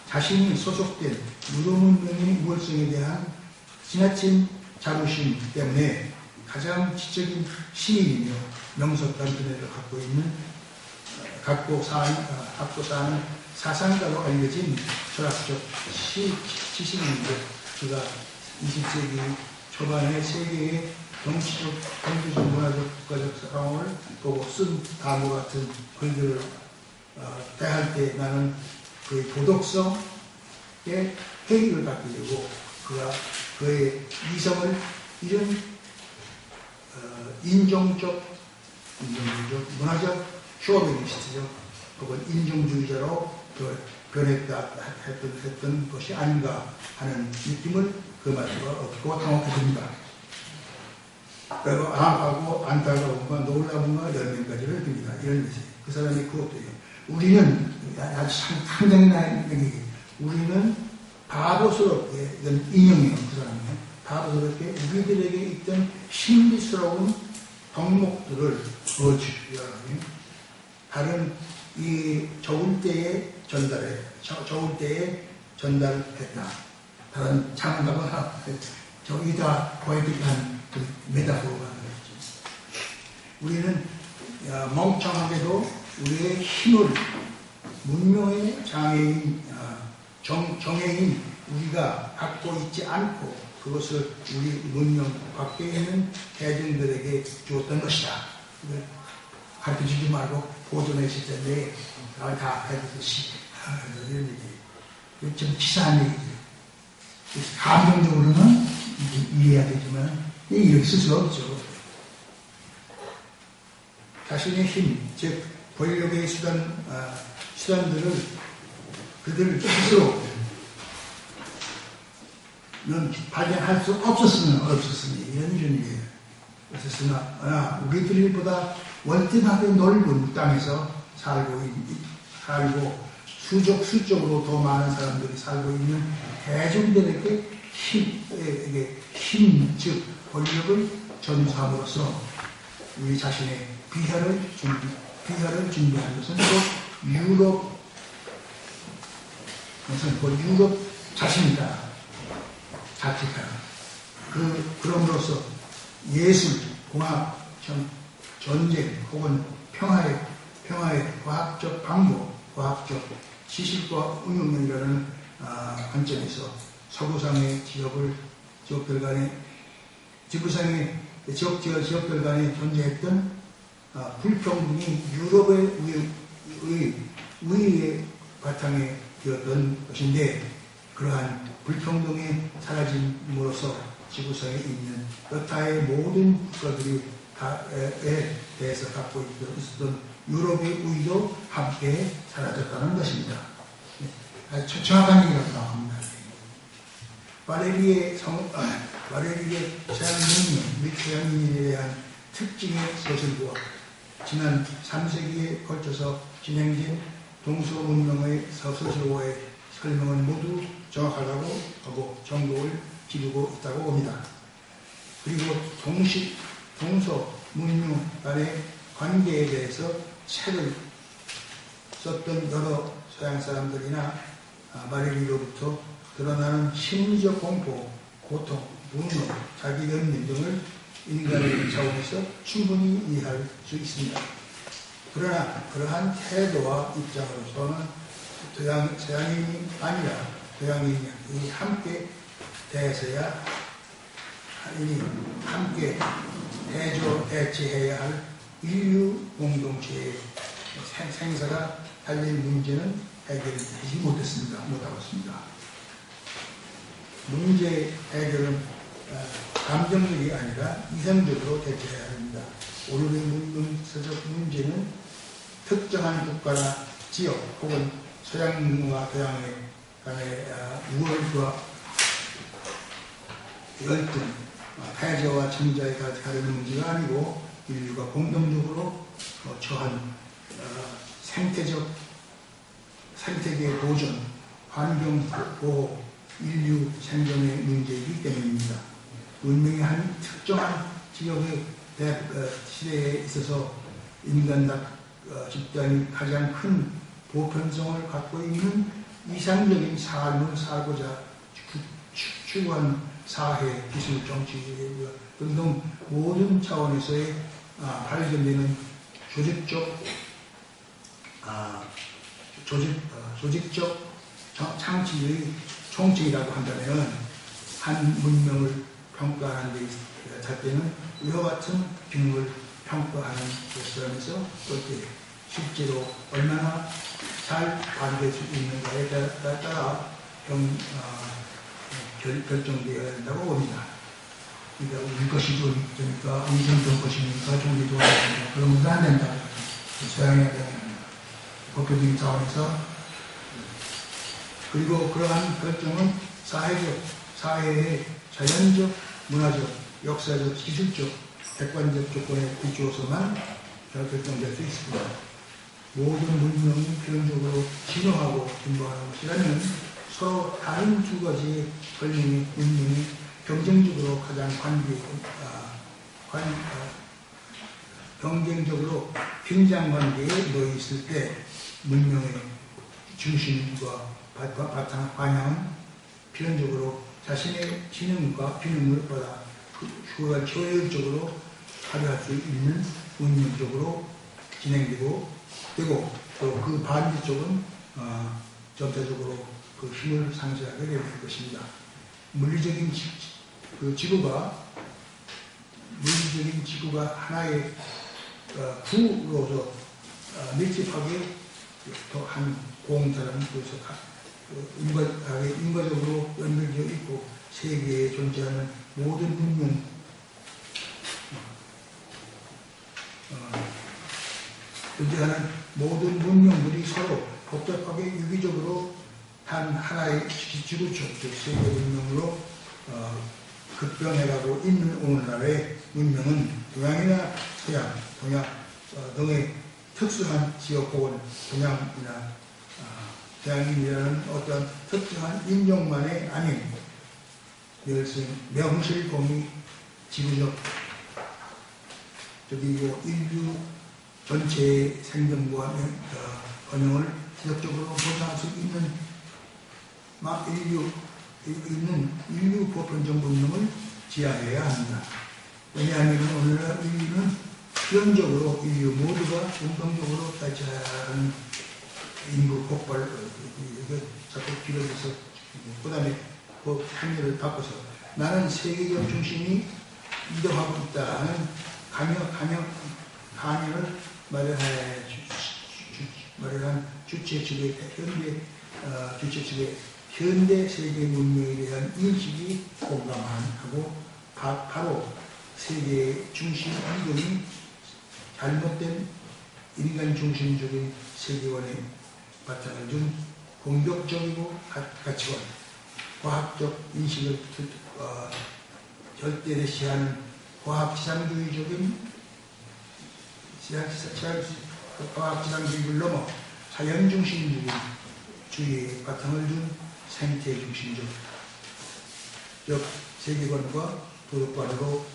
자신이 소속된 유럽 문명의 우월성에 대한 지나친 자부심 때문에 가장 지적인 시민이며 명석한 두뇌를 갖고 있는 갖고 사는 사상가로 알려진 철학적 지식인데 그가 20세기 초반에 세계의 정치적, 경제적, 문화적, 국가적 상황을 보고 쓴 다음과 같은 글들을 대할 때 나는 그의 도덕성에 회의를 갖게 되고 그가 그의 이성을 이런 인종적, 문화적, 쇼비니스트적 혹은 인종주의자로 변했다 했던 것이 아닌가 하는 느낌을 그 말씀을 얻고 당혹해 듭니다. 그리고 안타까움과 놀라움과 열명까지를 듭니다. 이런 것이 그 사람이 그것도요. 우리는 아주 상당히 나에게 우리는 바보스럽게 이건 인형이에요. 그 사람이 바보스럽게 우리들에게 있던 신비스러운 덕목들을 다른 이 좋을 때에 전달했다. 다른 장가가 저기다 포에틱한 그 메타포가 되겠죠. 우리는 멍청하게도 우리의 힘을 문명의 장애인, 정해인 우리가 갖고 있지 않고 그것을 우리 문명 밖에 있는 대중들에게 주었던 것이다. 가르쳐주지 말고 보존했을 텐데 다 가르치듯이 이런 얘기. 좀 치사한 얘기죠. 감정적으로는 이해해야 되지만 이렇게 쓸 수 없죠. 자신의 힘, 즉 권력의 수단들을 그들 스스로는 발견할 수 없었으니 이런 일이에요. 그랬으나 우리들보다 월등하게 넓은 땅에서 살고 수적으로 더 많은 사람들이 살고 있는 대중들에게 힘, 즉 권력을 전수함으로써 우리 자신의 비하를 준비한 것은 또 유럽 자신이다. 자체가. 그럼으로써 예술, 공학, 전쟁 혹은 평화의 과학적 방법, 과학적 지식과 응용력이라는 관점에서 서구상의 지역들 간에 지구상의 지역들 간에 존재했던 불평등이 유럽의 우위의 바탕에 되었던 것인데 그러한 불평등이 사라짐으로써 지구상에 있는 여타의 모든 국가들에 대해서 갖고 있었던 유럽의 우위도 함께 사라졌다는 것입니다. 아주 정확한 얘기라고 나옵니다. 바레리의 서양문명 및 서양인에 대한 특징의 것을 보아 지난 3세기에 걸쳐서 진행된 동서문명의 서술서의 설명은 모두 정확하다고 하고 정도를 기르고 있다고 봅니다. 그리고 동서문명 간의 관계에 대해서 책을 썼던 여러 서양 사람들이나 바레리로부터 드러나는 심리적 공포, 고통, 분노, 자기 연민 등을 인간의 차원에서 충분히 이해할 수 있습니다. 그러나 그러한 태도와 입장으로서는 서양인이 아니라 서양인이 함께 대해서야 함께 대처해야 할 인류 공동체의 생사가 달린 문제는 해결되지 못하고 있습니다. 문제 해결은 감정적이 아니라 이성적으로 대처해야 합니다. 오늘의 문명사적 문제는 특정한 국가나 지역 혹은 서양과 동양의 간의 우월과 열등, 패자와 승자에 다른 문제가 아니고 인류가 공동적으로 처한 생태계 보존, 환경 보호, 인류 생존의 문제이기 때문입니다. 문명의 한 특정한 지역의 시대에 있어서 인간 집단이 가장 큰 보편성을 갖고 있는 이상적인 삶을 살고자 추구한 사회, 기술, 정치 등등 모든 차원에서의 발견되는 조직적 조직적 창치의 총칙이라고 한다면 한 문명을 평가하는 데 할 때는 이와 같은 기능을 평가하는 것이라면서 또 이렇게 실제로 얼마나 잘 발휘될 수 있는가에 따라 결정되어야 한다고 봅니다. 그러니까 우리 것이 좋으니까 의정적 것이니까 종교 좋아하니까 그런 것도 안 된다. 소양해야 된다. 법교적인 차원에서 그리고 그러한 결정은 사회의 자연적, 문화적, 역사적, 기술적, 객관적 조건에 비추어서만 결정될 수 있습니다. 모든 문명이 필연적으로 진화하고 분화하는 것이라면 서로 다른 두 가지의 문명이 경쟁적으로 가장 경쟁적으로 긴장 관계에 놓여 있을 때 문명의 중심과 바탕 방향은 필연적으로 자신의 지능과 기능을 보다 효율적으로 발휘할 수 있는 문명적으로 진행되고 또 그 반대쪽은 점차적으로 그 힘을 상실하게 될 것입니다. 물리적인 지구가 하나의 구로서 밀집하게 또 한 공처럼 인과적으로 연결되어 있고 세계에 존재하는 모든 문명 존재하는 모든 문명들이 서로 복잡하게 유기적으로 단 하나의 지구촌, 즉 세계 문명으로 급변해가고 있는 오늘날의 문명은 동양이나 서양, 동양 등의 특수한 지역 혹은 동양이나 서양인이라는 어떤 특정한 인종만이 아닌 명실공히 지구적 그리고 인류 전체의 생존과 번영을 지속적으로 보장할 수 있는 인류 보편적 문명을 지향해야 합니다. 왜냐하면 오늘날 인류는 필연적으로 인류 모두가 공동적으로 발전하는 인구 폭발 자꾸 길어져서 그 다음에 그 판례를 바꿔서 나는 세계적 중심이 이동하고 있다는 강연을 마련한 주체 측의 현대 세계 문명에 대한 인식이 공감하고 바로 세계의 중심 이동이 잘못된 인간 중심적인 세계관에 바탕을 둔 공격적이고 가치관, 과학적 인식을 절대시하는 과학지상주의적인 과학지상주의를 넘어 자연중심주의에 바탕을 둔 생태중심적 세계관과 도덕관으로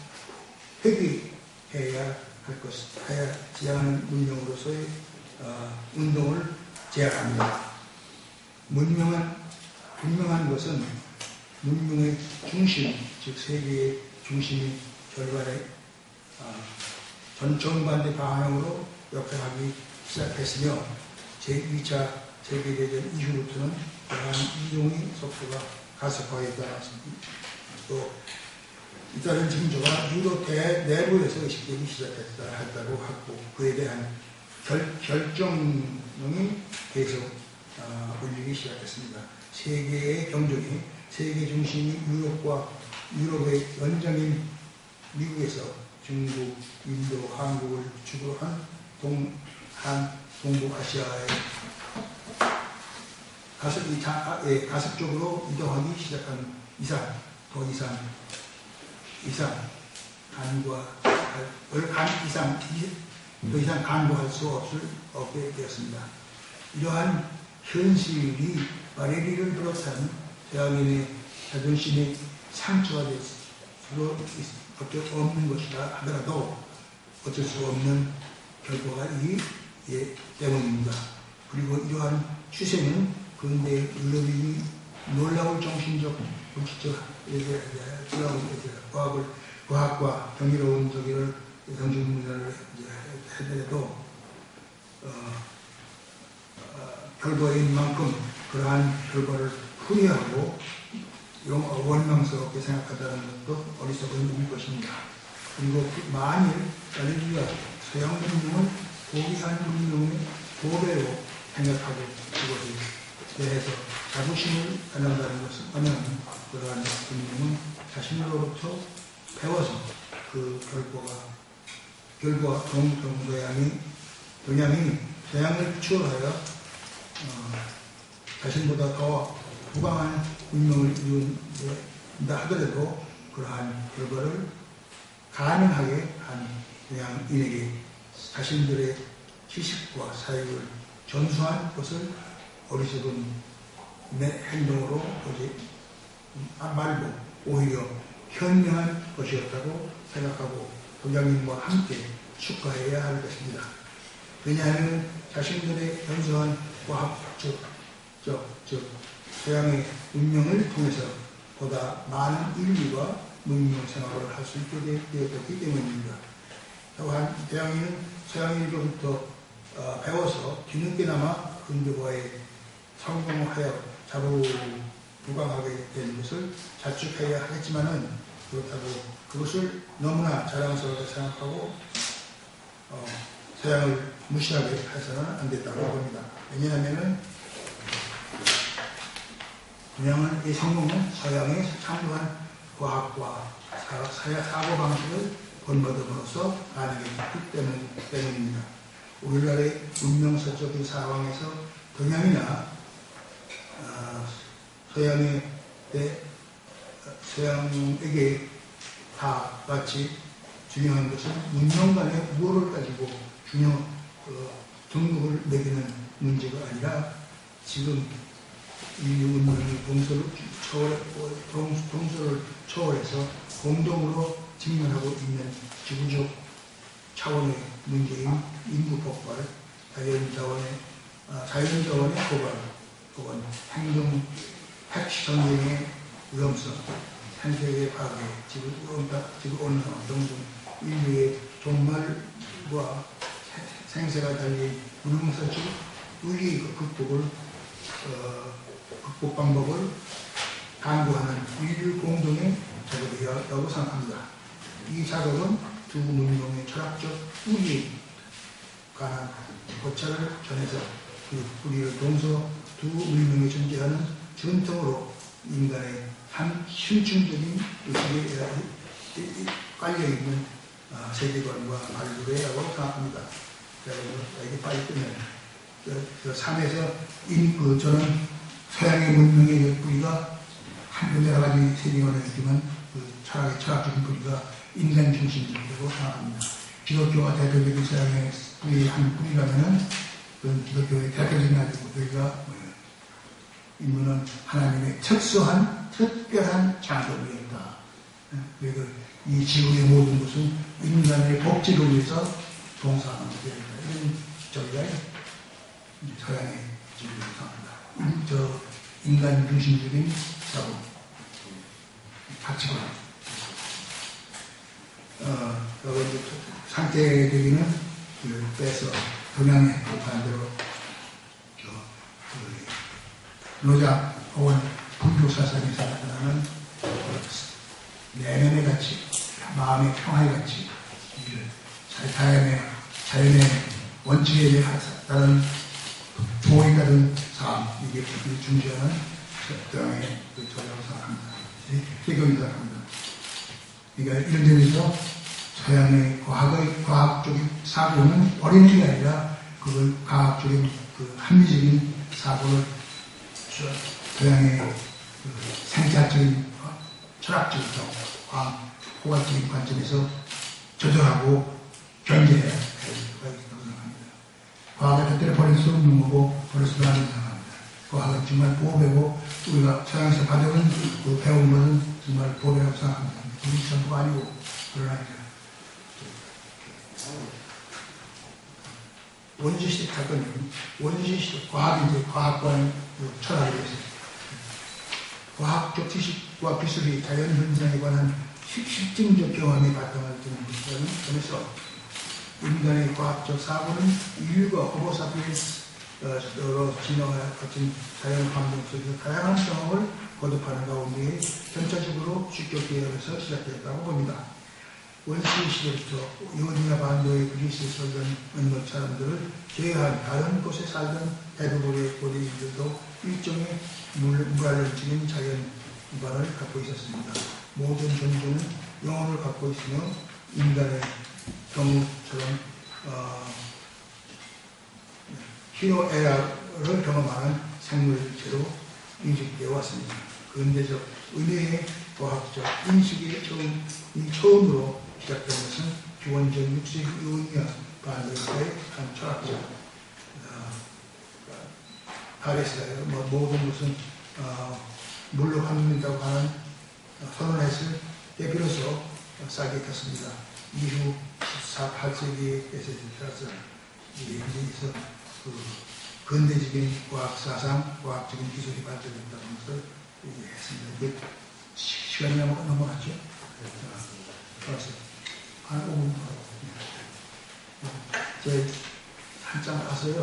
회귀해야 할 것을 지향하는 문명으로서의 운동을 제안합니다. 분명한 것은 문명의 중심, 즉 세계의 중심이 정반대 방향으로 역행하기 시작했으며 제2차 세계대전 이후부터는 그러한 이동의 속도가 가속화했다. 또 이따른 징조가 유럽 내부에서 의식되기 시작했다고 하고 그에 대한 결정론이 계속 울리기 시작했습니다. 세계의 경종이 세계 중심이 유럽의 연장인 미국에서 중국, 인도, 한국을 주로 한 동북아시아의 가속적으로 이동하기 시작한 더 이상 간과할 수 없게 되었습니다. 이러한 현실이 마레리를 비롯한 서양인의 자존심에 상처가 될 수밖에 없는 것이라 하더라도 어쩔 수 없는 결과가 때문입니다. 그리고 이러한 추세는 근대 유럽인이 놀라울 정신적, 물질적, 과학과 경이로운 정신문화를 하더라도 결과인 만큼 그러한 결과를 후회하고 원망스럽게 생각한다는 것도 어리석은 일일 것입니다. 그리고 만일 우리가 서양 문명을 고귀한 문명의 보배로 생각하고 그것에 대해서 자부심을 갖는다는 것은 하면 그러한 문명은 자신으로부터 배워서 그 결과 동양이 서양을 추월하여 자신보다 더 부강한 운명을 이룬다 하더라도 그러한 결과를 가능하게 한 동양인에게 자신들의 지식과 사역을 전수한 것을 어리석은 행동으로 보지 말고 오히려 현명한 것이었다고 생각하고 동양인과 함께 축하해야 할 것입니다. 왜냐하면 자신들의 현수한 과학적 서양의 문명을 통해서 보다 많은 인류가 문명 생활을 할 수 있게 되었기 때문입니다. 또한 동양인은 서양인으로부터 배워서 뒤늦게나마 근대화에 성공하여 부강하게 된 것을 자축해야 하겠지만은 그렇다고 그것을 너무나 자랑스럽게 생각하고 서양을 무시하게 해서는 안 됐다고 봅니다. 왜냐하면은 동양의 성공은 서양의 창조한 과학과 사고방식을 본받음으로써 가능했기 때문입니다. 오늘날의 문명사적인 상황에서 동양이나 서양에게 다 같이 중요한 것은 문명 간의 우호를 가지고 등급을 매기는 문제가 아니라 지금 인류 문명의 동서를 초월해서 공동으로 직면하고 있는 지구적 차원의 문제인 인구 폭발, 자연자원의 고갈, 혹은 핵 전쟁의 위험성, 생태계 파괴, 지구온난화 등등 인류의 종말과 생사가 달린 불명사적 위기 극복 방법을 강구하는 인류 공동의 작업이라고 생각합니다. 이 작업은 두 문명의 철학적 우리에 관한 고찰을 전해서 우리를 동서 두 문명이 존재하는 전통으로 인간의 한 실증적인 의식에 깔려있는 세계관과 발굴해라고 생각합니다. 그래서 이게 빨리 끝내요. 그 삶에서 저는 서양의 문명의 뿌리가 한 여러 가지 세계관을 했지만 그 철학적인 뿌리가 인간 중심적이라고 생각합니다. 기독교가 대표적인 서양의 뿌리의 한 뿌리라면은 그 기독교의 대표적인 뿌리가 뭐예요? 인문은 하나님의 특별한 창조물이었다. 그리고 이 지구의 모든 것은 인간의 복지를 위해서 봉사하는 것이다. 이런 저희가 서양의 지구를 생각합니다. 인간 중심적인 사고, 가치관. 상태적인은 빼서 동양의 반대로 노자 혹은 불교 사상에서 나타나는 내면의 가치, 마음의 평화의 가치, 자연의 원칙에 따른 조에 따른 삶, 이게 중시하는 동양의 저라고 생각합니다. 개경이라고 생각합니다. 그러니까 이런 점에서 서양의 과학적인 사고는 어린이가 아니라 그걸 과학적인 합리적인 사고를 서양의 생태학적인 철학적인 포괄적인 관점에서 조절하고 견제해야 할 필요가 있다고 생각합니다. 과학을 절대로 버릴 수 없는 거고 버릴 수도 없는 생각합니다. 과학은 정말 보배고 우리가 서양에서 받아온 배운 것은 정말 보배라고 생각합니다. 우리 전부가 아니고 그러나니까 원시시대 사건은 원시시대 과학과 철학에 대해서 과학적 지식과 기술이 자연 현상에 관한 실증적 경험에 바탕을 두는 것이라는 점에서 인간의 과학적 사고는 인류가 호모사피엔스 여러 진화와 같은 자연 환경 속에서 다양한 경험을 거듭하는 가운데 전체적으로 주교 계열에서 시작되었다고 봅니다. 원시 시대부터 이오니아 반도의 그리스에 살던 몇몇 사람들을 제외한 다른 곳에 살던 대부분의 고대인들도 일종의 물화론적인 자연 기반을 갖고 있었습니다. 모든 종교는 영혼을 갖고 있으며 인간의 경우처럼 희노애락을 경험하는 생물체로 인식되어 왔습니다. 근대적 은혜의 과학적 인식이 처음으로 시작된 것은 기원전 6세기 이오니아 반도의 한 철학자 타레스가요. 모든 것은 물로 합리다고 하는 선언했을 때 비로소 싹이 탔습니다. 이후 18세기에 들어서 여기서 근대적인 과학 사상, 과학적인 기술이 발전된다는 것을 얘기했습니다. 이게 시간이 넘어갔죠? 좋았어요. 한 5분. 제 한장 가서요.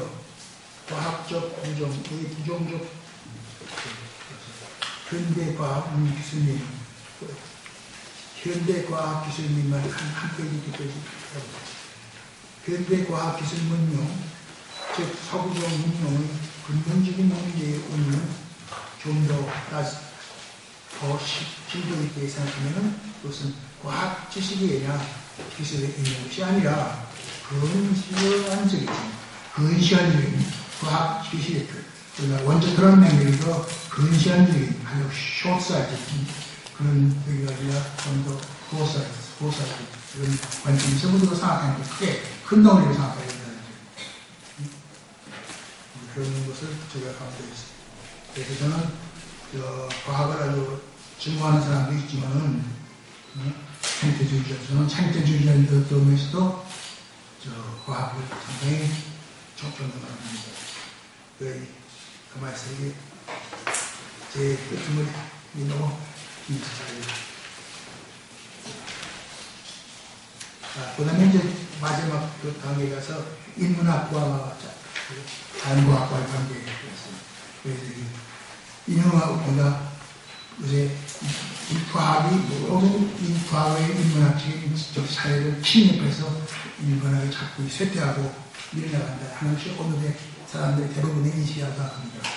과학적 부정, 이 부정적 현대과학 기술님, 현대과학기술님만 한 페이지, 두 페이지. 현대과학기술 문명, 즉 서구적 문명의 근본적인 문제의 의미는 좀 더 심도 있게 생각하면 그것은 과학 지식이 아니라 기술에 있는 것이 아니라 근시안적인 과학 지식의 원자 드럼 맹력에서 근시안적인 아주 숏사이트 그런 얘기가 아니라 좀 더 고사이트 그런 관점에서 모두가 생각하는 게 크게 큰 덩어리로 생각해야 된다는 그런 것을 제가 가운데 있습니다. 그래서 저는 과학을 아주 증오하는 사람도 있지만은 생태주의자, 저는 생태주의자인 점에서도 과학을 상당히 존경합니다. 가만히 있어요. 이게 제 끝머리 너무 긴장해요. 그 다음에 이제 마지막 그 단계에 가서 인문학과 자연과학과의 관계에 있습니다. 그래서 인문학보다 요새 이 과학이 모든 이 과거의 인문학적인 사회를 침입해서 인문학을 자꾸 쇠퇴하고 밀려나간다 하는 것이 오늘의 사람들의 대부분의 인식이라고 합니다.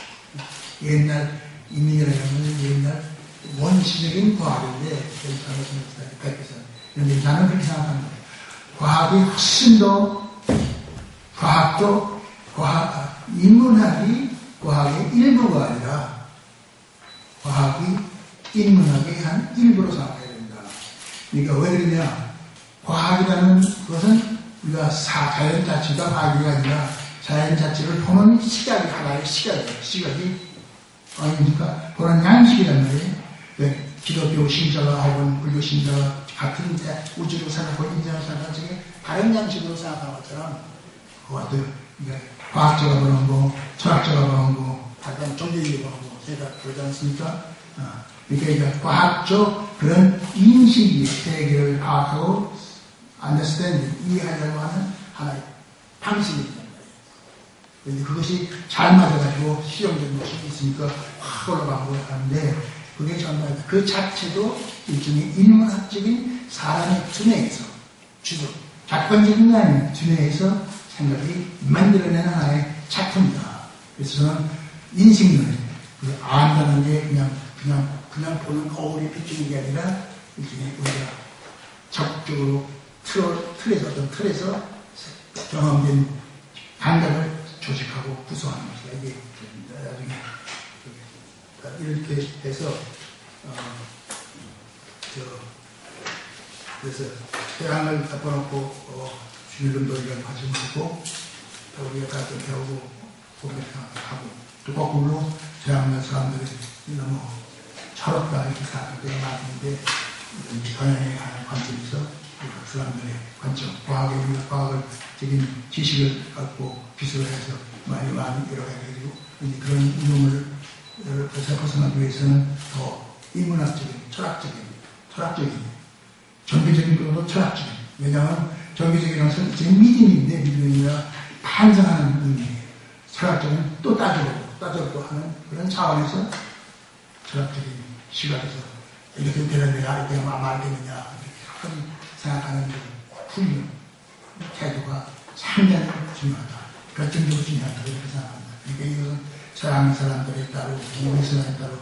옛날 인민이라는 옛날 원시적인 과학인데 그런데 나는 그렇게 생각합니다. 과학이 훨씬 더 인문학이 과학의 일부가 아니라 과학이 인문학의 한 일부로 생각해야 된다. 그러니까 왜 그러냐? 과학이라는 것은 우리가 자연 자체가 과학이 아니라 자연 자체를 보는 시각이 하나의 시각이 아닙니까? 보는 양식이란 말이에요. 기독교 신자가 혹은 불교 신자가 같은 우주로 살아가고 인간을 살아가는 중에 다른 양식으로 생각하는 것처럼 그것도 과학자가 보는 거, 철학자가 보는 거, 다른 종교인이 보는 거, 제가 그러지 않습니까? 그러니까 과학적 그런 인식이 세계를 파악하고 understanding, 이해하려고 하는 하나의 방식이 있단 말이에요. 그런데 그것이 잘 맞아가지고 실용적인 것이 있으니까 확 올라가고 하는데 그게 정말 그 자체도 일종의 인문학적인 사람의 두뇌에서 객관적인 게 두뇌에서 생각이 만들어내는 하나의 작품이다. 그래서 저는 인식론을 안다는 게 그냥 보는 거울이 비추는 게 아니라 일종의 우리가 적극적으로 어떤 틀에서 경험된 감각을 조직하고 구성하는 것이다. 이게 나중에 이렇게 해서 그래서 태양을 덮어놓고 주일름돌이를 가지고 우리가 다 배우고 공격하고 또 거꾸로 태양날 사람들이 너무 철없다 이렇게 생각할 때가 많은데 경영에 관한 관점에서 그 사람들의 관점, 과학적인 지식을 갖고 기술을 해서 많이 이뤄가지고 그런 이념을 벗어나기 위해서는 더 인문학적인, 철학적인, 종교적인 것도 철학적인. 왜냐하면 종교적인 것은 제 믿음인데 믿음이 아니라 판단하는 의미예요. 철학적인 또 따져보고 하는 그런 차원에서 철학적인 시각에서 이렇게 되는 내가 이렇게 하면 아마 알겠느냐 이렇게 생각하는 훈련, 태도가 상당히 중요하다. 결정적으로 중요하다. 이렇게 생각합니다. 그러니까 이것은 사랑하는 사람들에 따로, 기분의 사람에 따로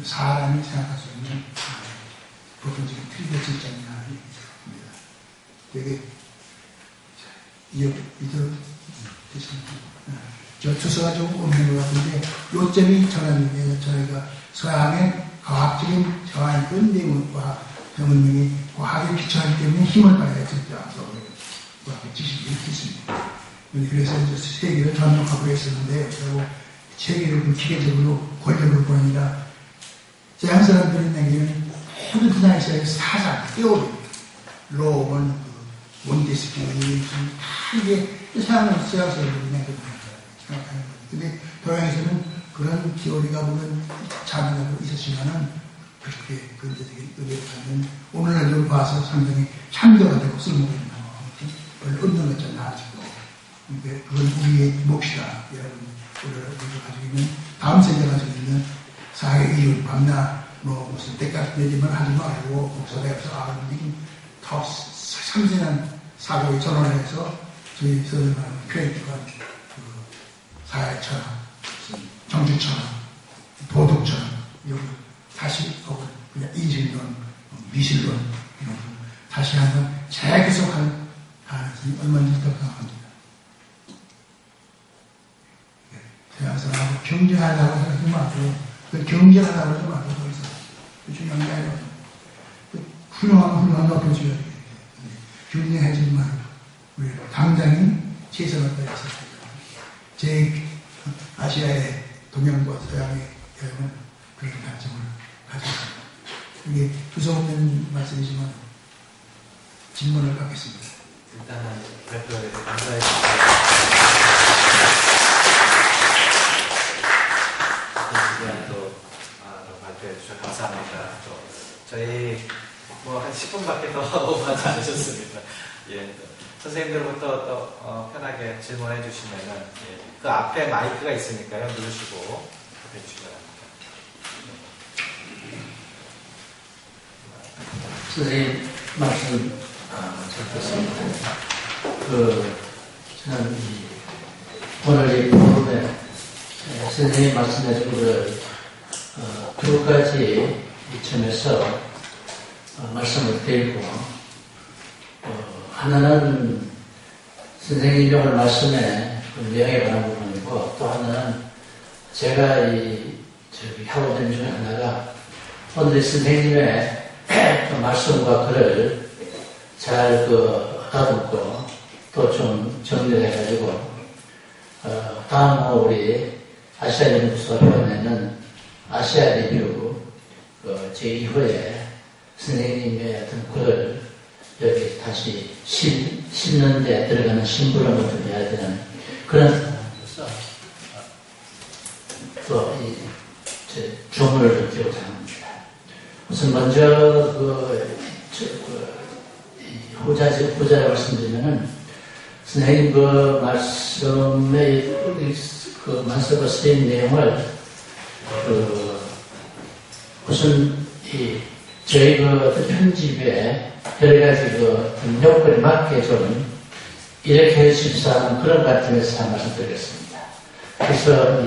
사람이 생각할 수 있는 부분적인 틀리게 질장이나 얘기입니다. 되게 이대로 됐습니다. 저 투서가 좀 없는 것 같은데 요점이 저는 저희가 서양의 과학적인 저항권 내용과 문명이 과학에 기초하기 때문에 힘을 발휘할 수 있다. 과학의 지식이 이렇게 있습니다. 그래서 세계를 전역하고 있었는데 세계를 기계적으로 권력으로 보니까 서양 사람들이 내기는 모든 분야에서의 사상, teory, 로먼, 몬테스키니 다 이게 서양 사람들이 내거든요. 생각하는 거예요. 근데 동양에서는 그런 티오리가 물론 자문으로 있었지만은 그렇게 근대적인 의미를 갖는 오늘날로 봐서 상당히 참여가 되고 쓸모있는 별로 없는 것처럼 나아지고 그건 우리의 몫이다. 여러분 우리가 가지고 있는 다음 세대가 가지고 있는 사회 이윤 밤낮 무슨 때까지 내지만 하지 말고 목소리에서 더 참신한 사고의 전환을 해서 저희 서울의 크리에이티브한 사회 철학, 정치 철학, 도덕 철학, 여기 다시 그냥 이질론, 미실론 이런 거 다시 한번 재구성할 가능성이 얼마나 있다고 생각합니다. 서양 사람하고 경쟁하려고 하지 말고, 경쟁하려고 하지 말고 더 이상 중요한 게 아니라 훌륭한 높여줘야 돼요. 경쟁하지 말고 우리 당장이 최선을 다해서 제 아시아의 동양과 서양의 여행은 그런 관점을 가지고 있습니다. 이게 두서없는 말씀이지만 질문을 갖겠습니다. 일단은 발표에 감사해주세요. 또 발표해 주셔서 감사합니다. 또 저희 한 10분밖에 더 오버하지 않으셨습니다. 예, 선생님들부터 또 편하게 질문해 주시면은 그 앞에 마이크가 있으니까요. 누르시고 해 주시기 바랍니다. 선생님 말씀 잘 듣습니다. 저는 오늘 이 프로그램에 선생님이 말씀해 준 것을 두 가지 점에서 말씀을 드리고 하나는 선생님이 오늘 말씀에 내용에 관한 부분이고 또 하나는 제가 하고 있는 중에 하나가 오늘 선생님의 말씀과 글을 잘 다듬고 또 좀 정리해가지고 다음 우리 아시아 연구소가 표현하는 아시아 리뷰 제2호에 선생님의 어떤 글을 여기 다시 싣는 데 들어가는 심부름을 좀 해야 되는 그런 상황에서 또 주문을 좀 드리고자 합니다. 우선 먼저 후자를 말씀드리면은 선생님 말씀의 말씀과 쓰인 내용을 우선 저희 편집에 여러 가지 요건에 맞게 좀 이렇게 해주십사 하는 그런 관점에서 한 말씀 드리겠습니다. 그래서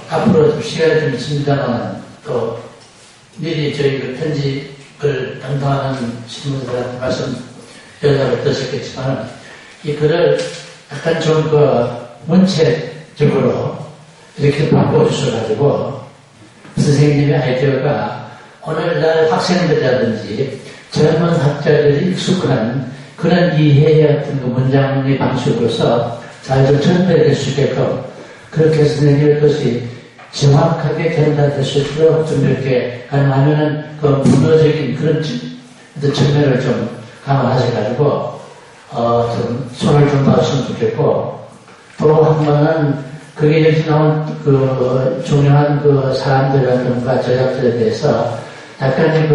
앞으로 좀 시간이 좀 있습니다만 또 미리 저희 편집을 담당하는 신문들한테 연락을 드렸겠지만 이 글을 약간 좀 문체적으로 이렇게 바꿔주셔가지고 선생님의 아이디어가 오늘날 학생들이라든지 젊은 학자들이 익숙한 그런 이해의 어떤 문장의 방식으로서 잘 좀 전달될 수 있게끔 그렇게 선생님의 것이 정확하게 전달될 수 있도록 좀 이렇게 가능하면은 문화적인 그런 측면을 좀 감안하셔가지고 좀 손을 좀 놔주시면 좋겠고 또 한 번은 그게 여기 나온 중요한 사람들과 제작들에 대해서 약간의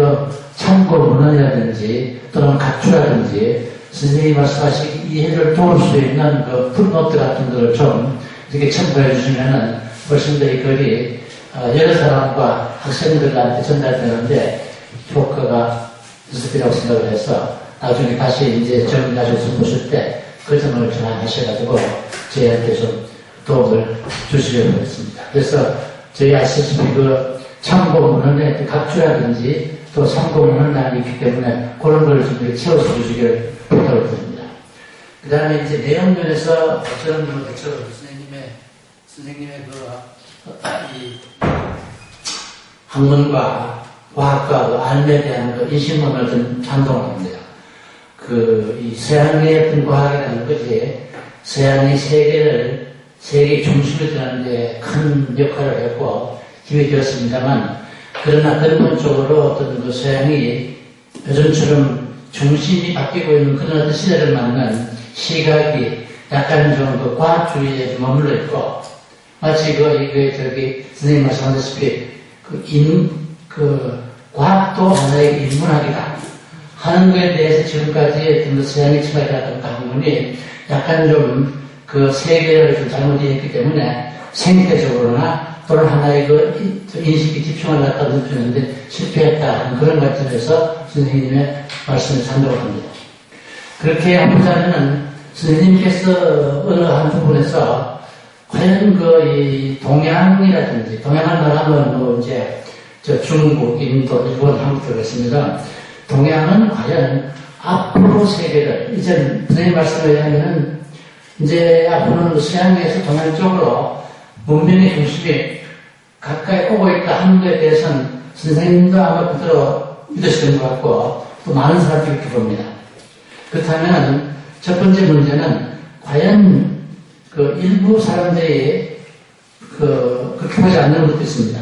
참고 문헌이라든지 또는 각주라든지 선생님이 말씀하신 이해를 도울 수 있는 풋노트 같은 것을 좀 이렇게 첨부해 주시면은 훨씬 더 이 글이 여러 사람과 학생들한테 전달되는데 효과가 있으리라고 생각을 해서 나중에 다시 이제 정리하셔서 보실 때 그 점을 전환하셔가지고 저희한테 좀 도움을 주시려고 했습니다. 그래서 저희 아시다시피 그 참고문헌에 각주라든지 또 참고문헌이 있기 때문에 그런 걸 좀 채워서 주시기를 부탁을 드립니다. 그 다음에 이제 내용 면에서 저런 분은 대체로 선생님의 이 학문과 과학과 그 알에 대한 그 인식론을 좀 찬동을 합니다. 이 서양의 어떤 과학이라는 것이 서양의 세계 중심을 드는 데 큰 역할을 했고 힘이 되었습니다만, 그러나 근본적으로 어떤 그 서양이 요즘처럼 중심이 바뀌고 있는 그런 어떤 시대를 맞는 시각이 약간 좀 그 과학주의에 머물러 있고, 마치 선생님 말씀하셨다시피 과학도 하나의 인문학이다 하는 것에 대해서 지금까지 어떤 그 서양의 치마이라든가 학문이 약간 좀 그 세계를 좀 잘못 이해했기 때문에 생태적으로나 또는 하나의 그 인식이 집중을 갖다 높였는데 실패했다 하는 그런 관점에서 선생님의 말씀을 찬동합니다. 그렇게 하자면은 선생님께서 어느 한 부분에서 과연 이 동양이라든지, 동양을 말하면 뭐 이제 중국, 인도, 일본, 한국 들어갔습니다. 동양은 과연 앞으로 세계를, 이제 선생님 말씀을 하면은 이제 앞으로는 서양에서 동양 쪽으로 문명의 중심이 가까이 오고 있다 하는 것에 대해서는 선생님도 아마 그대로 믿으시는 것 같고 또 많은 사람들이 그렇게 봅니다. 그렇다면 첫 번째 문제는 과연 그 일부 사람들이 그렇게 보지 않는 것도 있습니다.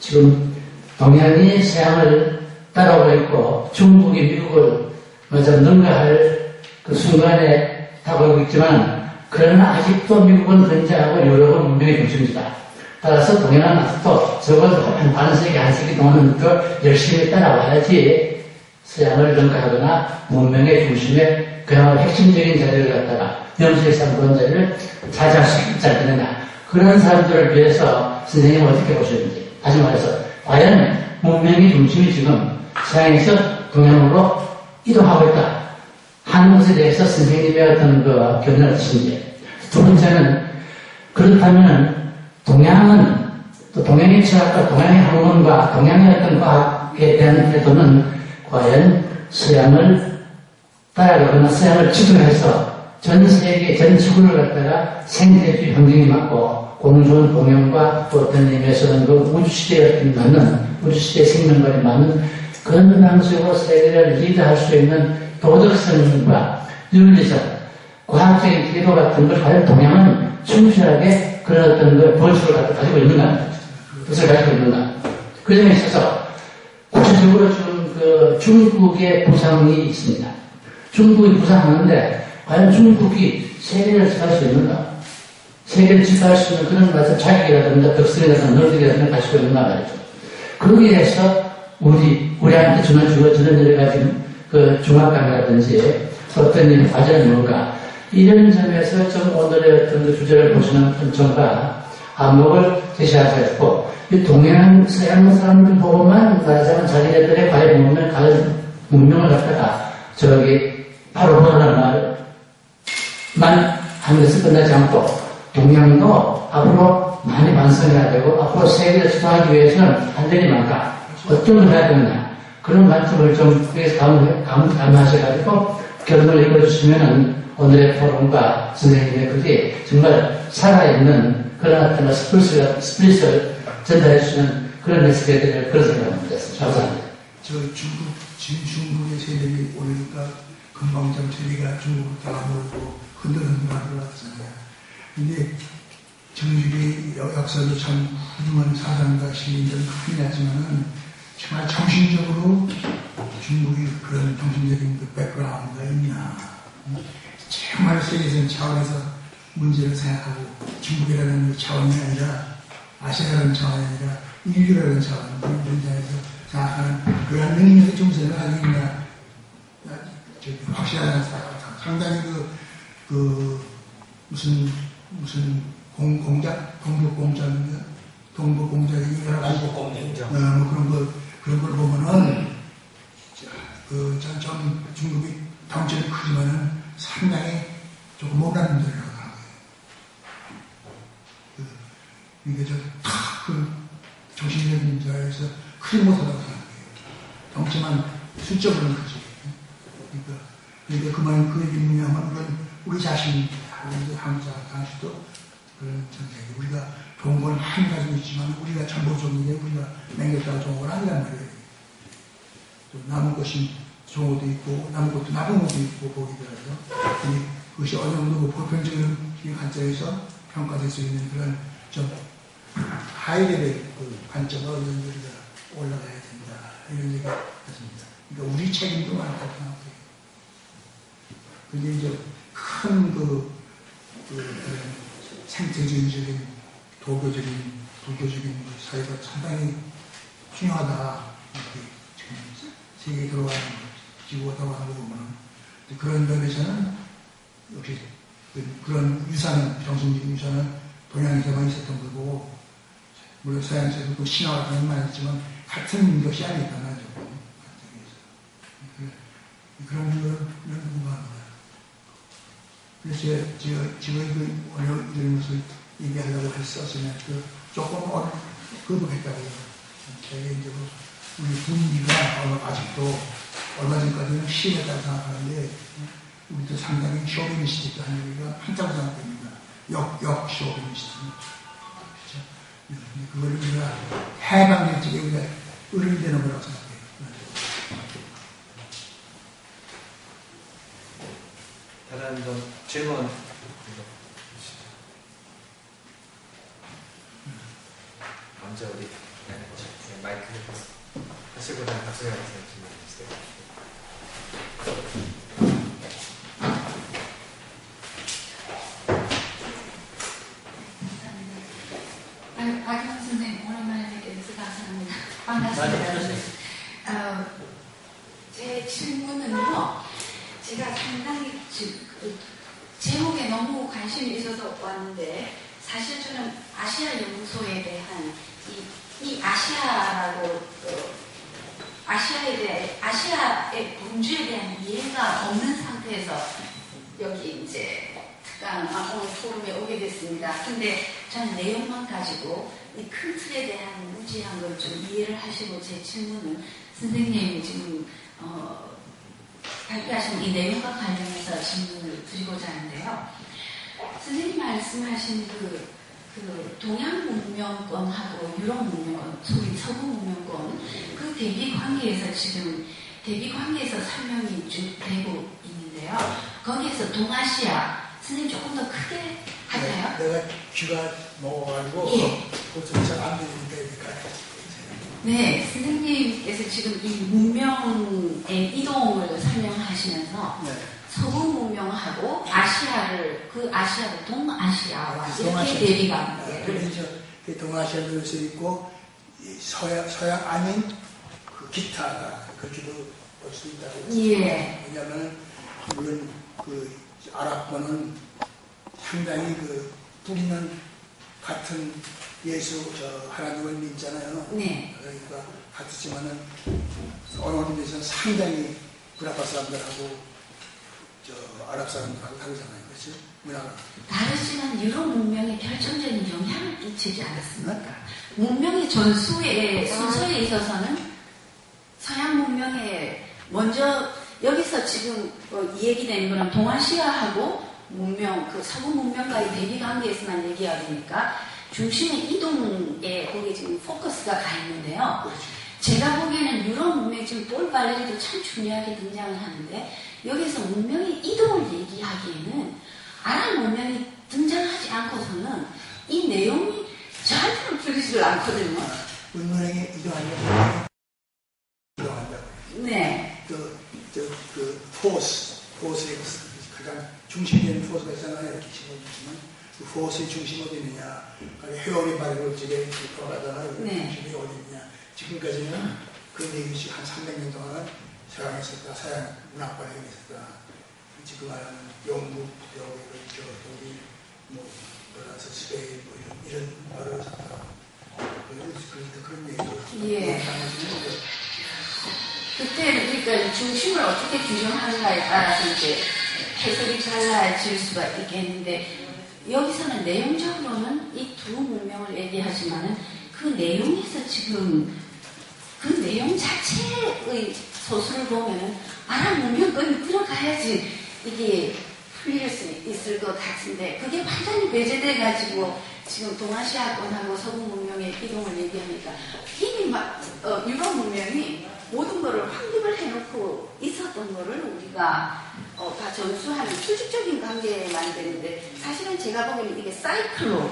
지금 동양이 서양을 따라오고 있고 중국이 미국을 먼저 능가할 그 순간에 다가오고 있지만, 그러나 아직도 미국은 근자하고 유럽은 문명의 중심이다. 따라서 동양은 아직도 적어도 한 반세기, 한 세기 동안은 더 열심히 따라와야지 서양을 능가하거나 문명의 중심에 그야말로 핵심적인 자리를 갖다가 염수의 그런 자리를 차지할 수 있지 않겠느냐. 그런 사람들을 위해서 선생님은 어떻게 보시는지. 다시 말해서 과연 문명의 중심이 지금 서양에서 동양으로 이동하고 있다 하는 것에 대해서 선생님의 어떤 그 견해를 주신지. 두 번째는 그렇다면 동양은 또 동양의 철학과 동양의 학문과 동양의 어떤 과학에 대한 태도는 과연 서양을 따라가거나 서양을 지도해서 전 세계, 전 지구를 갖다가 생태주의 환경에 맞고 공존 동양과 또 어떤 의미에서는 그 우주시대에 맞는, 우주시대의 생명관에 맞는 그런 방식으로 세계를 리드할 수 있는 도덕성과 윤리적, 과학적인 태도 같은 걸 과연 동양은 충실하게 그런 어떤 그 벌초를 가지고 있는가? 뜻을 가지고 있는가? 그 점에 있어서 구체적으로 지금 그 중국의 부상이 있습니다. 중국이 부상하는데 과연 중국이 세계를 지도할 수 있는가? 세계를 지도할 수 있는 그런 말씀, 자격이라든가 덕성이라든가能力이라든가 가지고 있는가 말이죠. 거기에 대해서 우리한테 주어지는 여러 가지 그 중압감이라든지 어떤 일, 과제는 뭔가 이런 점에서 좀 오늘의 어떤 그 주제를 보시는 관점과 안목을 제시하셨고, 이 동양, 서양 사람들 보고만 말하자면 자기네들의 과연 문명을 갖다가 바로 그러는 말만 하면서 끝나지 않고, 동양도 앞으로 많이 완성해야 되고, 앞으로 세계를 지도하기 위해서는 할 일이 많다. 어떤 걸 해야 되느냐. 그런 관점을 좀 감하셔가지고 결론을 읽어주시면은 오늘의 토론과 선생님의 글이 정말 살아있는 그런 어떤 스피릿을 전달해주시는 그런 메시지를 그런 생각합니다. 감사합니다. 지금 중국의 세력이 오니까 금방 좀 세계가 중국을 따라오고 흔들흔들하고 왔잖아요. 근데 정식의 역사도 참 훌륭한 사상과 시민들은 크긴 하지만은 정말 정신적으로 중국이 그런 정신적인 그 백그라운드가 있냐. 정말 세계적인 차원에서 문제를 생각하고 중국이라는 그 차원이 아니라 아시아라는 차원이 아니라 인류라는 차원, 문제에서 생각하는 그런 능력이 좀 생각하고 있냐. 확실하지 않습니다. 상당히 무슨 동북 공작이 여러 가지 공룡죠. 뭐 그런 걸 보면은 전 중국이 덩치는 크지만은 상당히 조금 못난 놈들이라고 하는 거예요. 이게 그 정신적인 자에서 크지 못하다고 하는 거예요. 덩치만 수적으로는 크지. 그러니까 그 말, 그 얘기 뭐냐면 우리 자신, 우리 한자 당시도 그런 전쟁이 우리가 좋은 건 많이 가지고 있지만 우리가 전부 좋은 게 우리가 맹겼다고 좋은 건 아니란 말이에요. 또 남은 것이 좋은 것도 있고 남은 것도 나쁜 것도 있고 보기 따라서 그것이 어느 정도 보편적인 관점에서 평가될 수 있는 그런 좀 하이레벨 관점을 어느 정도 우리가 올라가야 된다 이런 얘기가 있습니다. 그러니까 우리 책임도 많다고 생각해요. 근데 이제 큰 생태주의적인 도교적인 사회가 상당히 중요하다. 이렇게 지금 세계에 들어가는 지구가 들어가는 거 보면은 그런 점에서는 역시 그런 유산은 정신적인 유산은 동양에서만 있었던 거고 물론 서양에서도 또 신화가 그런 말이 있지만 같은 것이 아니었단 말이죠. 그런 걸 궁금합니다. 그래서 제가 지금 오늘 이런 것을 얘기하려고 했었으면 조금 거북했다고요. 개인적으로 우리 분위기가 아직도 얼마 전까지는 시했다고 생각하는데 우리도 상당히 쇼비니스틱 하는 얘기가 한자로 생각됩니다. 역 쇼비니스틱. 그렇죠? 그거를 우리가 해방될 적에 우리가 어른되는 거라고 생각해요. 다른 질문 먼저 우리 마이크 하시고 난 박수영 선생님 질문 주세요. 박영 선생님 오랜만에 뵙게 돼서 감사합니다. 반갑습니다. 제 질문은요. 제가 상당히 제목에 너무 관심이 있어서 왔는데 사실 저는 아시아 연구소에 대한 이 아시아라고 아시아의 본주에 대한 이해가 없는 상태에서 여기 이제 특강 오늘 포럼에 오게 됐습니다. 근데 저는 내용만 가지고 이 큰 틀에 대한 무지한 걸 좀 이해를 하시고 제 질문은 선생님이 지금 발표하신 이 내용과 관련해서 질문을 드리고자 하는데요. 선생님 말씀하신 그 동양 문명권하고 유럽 문명권, 소위 서구 문명권 그 대비 관계에서 지금 설명이 쭉 되고 있는데요. 거기에서 동아시아 선생님 조금 더 크게 할까요? 내가 귀가 먹어가지고 그것도 잘 안 들리니까 네, 선생님께서 지금 이 문명의 이동을 설명하시면서 네. 서구 문명하고 아시아를 동아시아와 이렇게 대비가 그 동아시아도 요새 있고 서양 아닌 그 기타가 그렇게도 볼 수 있다고. 예. 왜냐하면 물론 그 아랍권은 상당히 그 뿌리는 같은 예수 하나님을 믿잖아요. 네. 그러니까 같지만은 어느 데서는 상당히 브라파 사람들하고 아랍 사람들하고 다르잖아요. 그렇지? 문화가. 다르지만 유럽 문명에 결정적인 영향을 끼치지 않았습니까? 문명의 전수의 순서에 있어서는 서양 문명에 먼저 여기서 지금 이 얘기되는 거는 동아시아하고 문명, 그 서구 문명과의 대비 관계에서만 얘기해야 되니까 중심의 이동에 거기에 지금 포커스가 가 있는데요. 그렇지. 제가 보기에는 유럽 문명이 지금 볼발레리도 참 중요하게 등장을 하는데 여기서 문명의 이동을 얘기하기에는 아랍 문명이 등장하지 않고서는 이 내용이 저한테는 풀리지를 않거든요. 문명의 이동한다고. 네. 포스의 가장 중심되는 포스가 있잖아요. 이렇게 집어주시면 그 포스의 중심이 어디 있느냐. 회원의 발을 지게 돌아가잖아요. 네. 중심이 어디 있느냐. 지금까지는 그 얘기씩 한 300년 동안은 서양에 있었다. 서양 문학관에 있었다. 지금 말하는 영국, 독일, 돌아서 집에 뭐 이런 말을 그런 얘기도 예. 그때 그러니까 중심을 어떻게 규정하는가에 따라서 이제 해석이 달라질 수가 있겠는데 여기서는 내용적으로는 이 두 문명을 얘기하지만은 그 내용에서 지금 그 내용 자체의 소설을 보면은 아랍 문명권이 들어가야지 이게 풀릴 수 있을 것 같은데 그게 완전히 배제돼가지고 지금 동아시아권하고 서구 문명의 이동을 얘기하니까 이미 막 유럽 문명이 모든 거를 확립을 해놓고 있었던 거를 우리가 다 전수하는 수직적인 관계만 되는데 사실은 제가 보기에는 이게 사이클로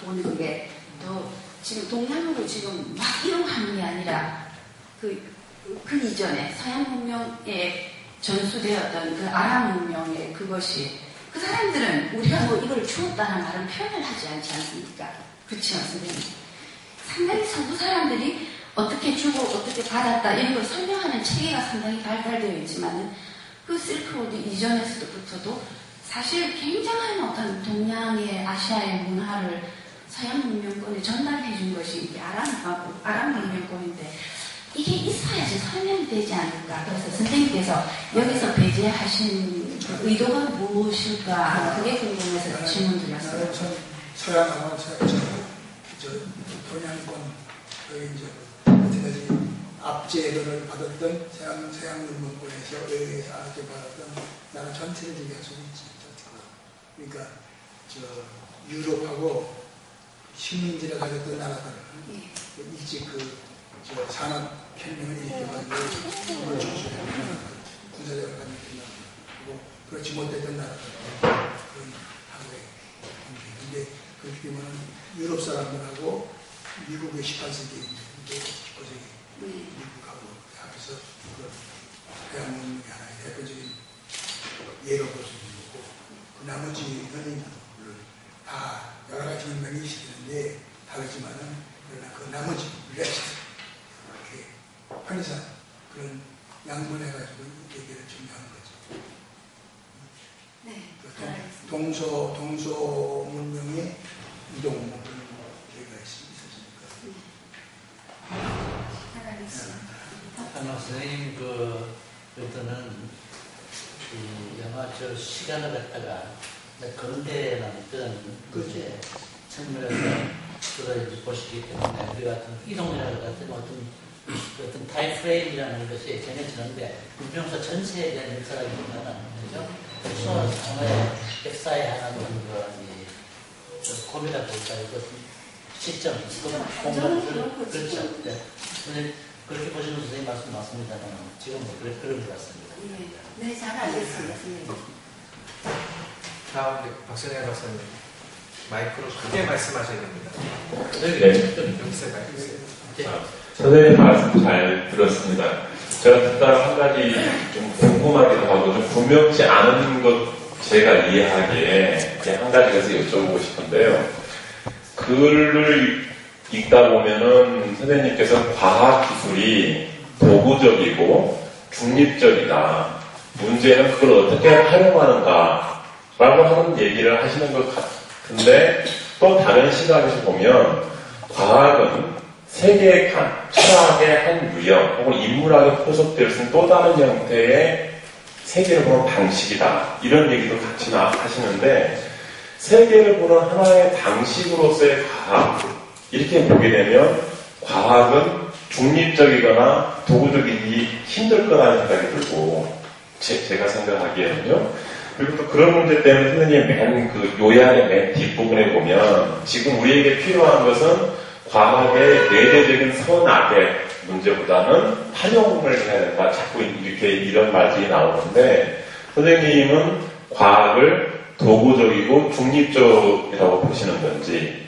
보는 게 더 지금 동양으로 지금 막 이동하는 게 아니라 그 이전에 서양 문명에 전수되었던 그 아랍 문명의 그것이 그 사람들은 우리가 뭐 이걸 주었다는 말은 표현을 하지 않지 않습니까? 그렇죠, 선생님? 상당히 서구 사람들이 어떻게 주고 어떻게 받았다 이런 걸 설명하는 체계가 상당히 발달되어 있지만 그 실크로드 이전에서부터도 사실 굉장한 어떤 동양의 아시아의 문화를 서양 문명권에 전달해 준 것이 이게 아랍 문명권인데 이게 있어야지 설명이 되지 않을까. 그래서 선생님께서 여기서 배제하신 그 의도가 무엇일까 그게 궁금해서 질문 드렸어요. 서양하고 동양권 여기 이제 여태까지 압제를 받았던 서양 문명권에서 의회에서 압제받았던 나라 전체를 얘기할 수 있지. 그러니까 유럽하고 식민지를 가졌던 나라들 일찍 산업혁명을 일으켜가지고 군사력을 가진 나라들 그렇지 못했던 나라들 한국에 근데 그렇게 되면 유럽 사람들하고 미국의 18세기 19세기 미국하고 합해서 서양 문명의 하나의 대표적인 예로 볼 수 있는 거고 그 나머지는 다 여러 가지 문명이 있는데 다르지만은 그러나 그 나머지 레스트 이렇게 편의상 그런 양분해가지고 얘기를 정리하는 거죠. 네. 동서 문명의 이동 그런 얘기가 있습니다. 선생님 그때는 영화 시간을 갖다가 건대에 남던 이제 측면에서 그걸 보시기 때문에 우리 같은 이동이라는 같은 어떤 타임프레임이라는 것이 정해지는데 문명사 전체에 대한 역사라기보다는 그죠? 하나의 역사의 하나의 고비다 볼까요? 시점, 공간, 그렇죠. 네. 그렇게 보시는 선생님 말씀 맞습니다만 지금 뭐 그런 것 같습니다. 네, 잘 알겠습니다. 다음 박선영 박사님 마이크로 크게 말씀하셔야 됩니다. 네. 여기서 마이크 있어요. 선생님 말씀 잘 들었습니다. 제가 듣다가 한 가지 좀 궁금하기도 하고 좀 분명치 않은 것 제가 이해하기에 한 가지 여쭤보고 싶은데요. 글을 읽다 보면은 선생님께서 과학기술이 도구적이고 중립적이다. 문제는 그걸 어떻게 활용하는가 라고 하는 얘기를 하시는 것 같은데 또 다른 시각에서 보면 과학은 세계의 철학의 한 유형 혹은 인문학에 포섭될 수 있는 또 다른 형태의 세계를 보는 방식이다. 이런 얘기도 같이 하시는데 세계를 보는 하나의 방식으로서의 과학 이렇게 보게 되면 과학은 중립적이거나 도구적이기 힘들 거라는 생각이 들고 제가 생각하기에는요. 그리고 또 그런 문제 때문에 선생님 요약의 맨 뒷부분에 보면 지금 우리에게 필요한 것은 과학의 내재적인 선악의 문제보다는 활용을 해야 된다. 자꾸 이렇게 이런 말들이 나오는데 선생님은 과학을 도구적이고 중립적이라고 보시는 건지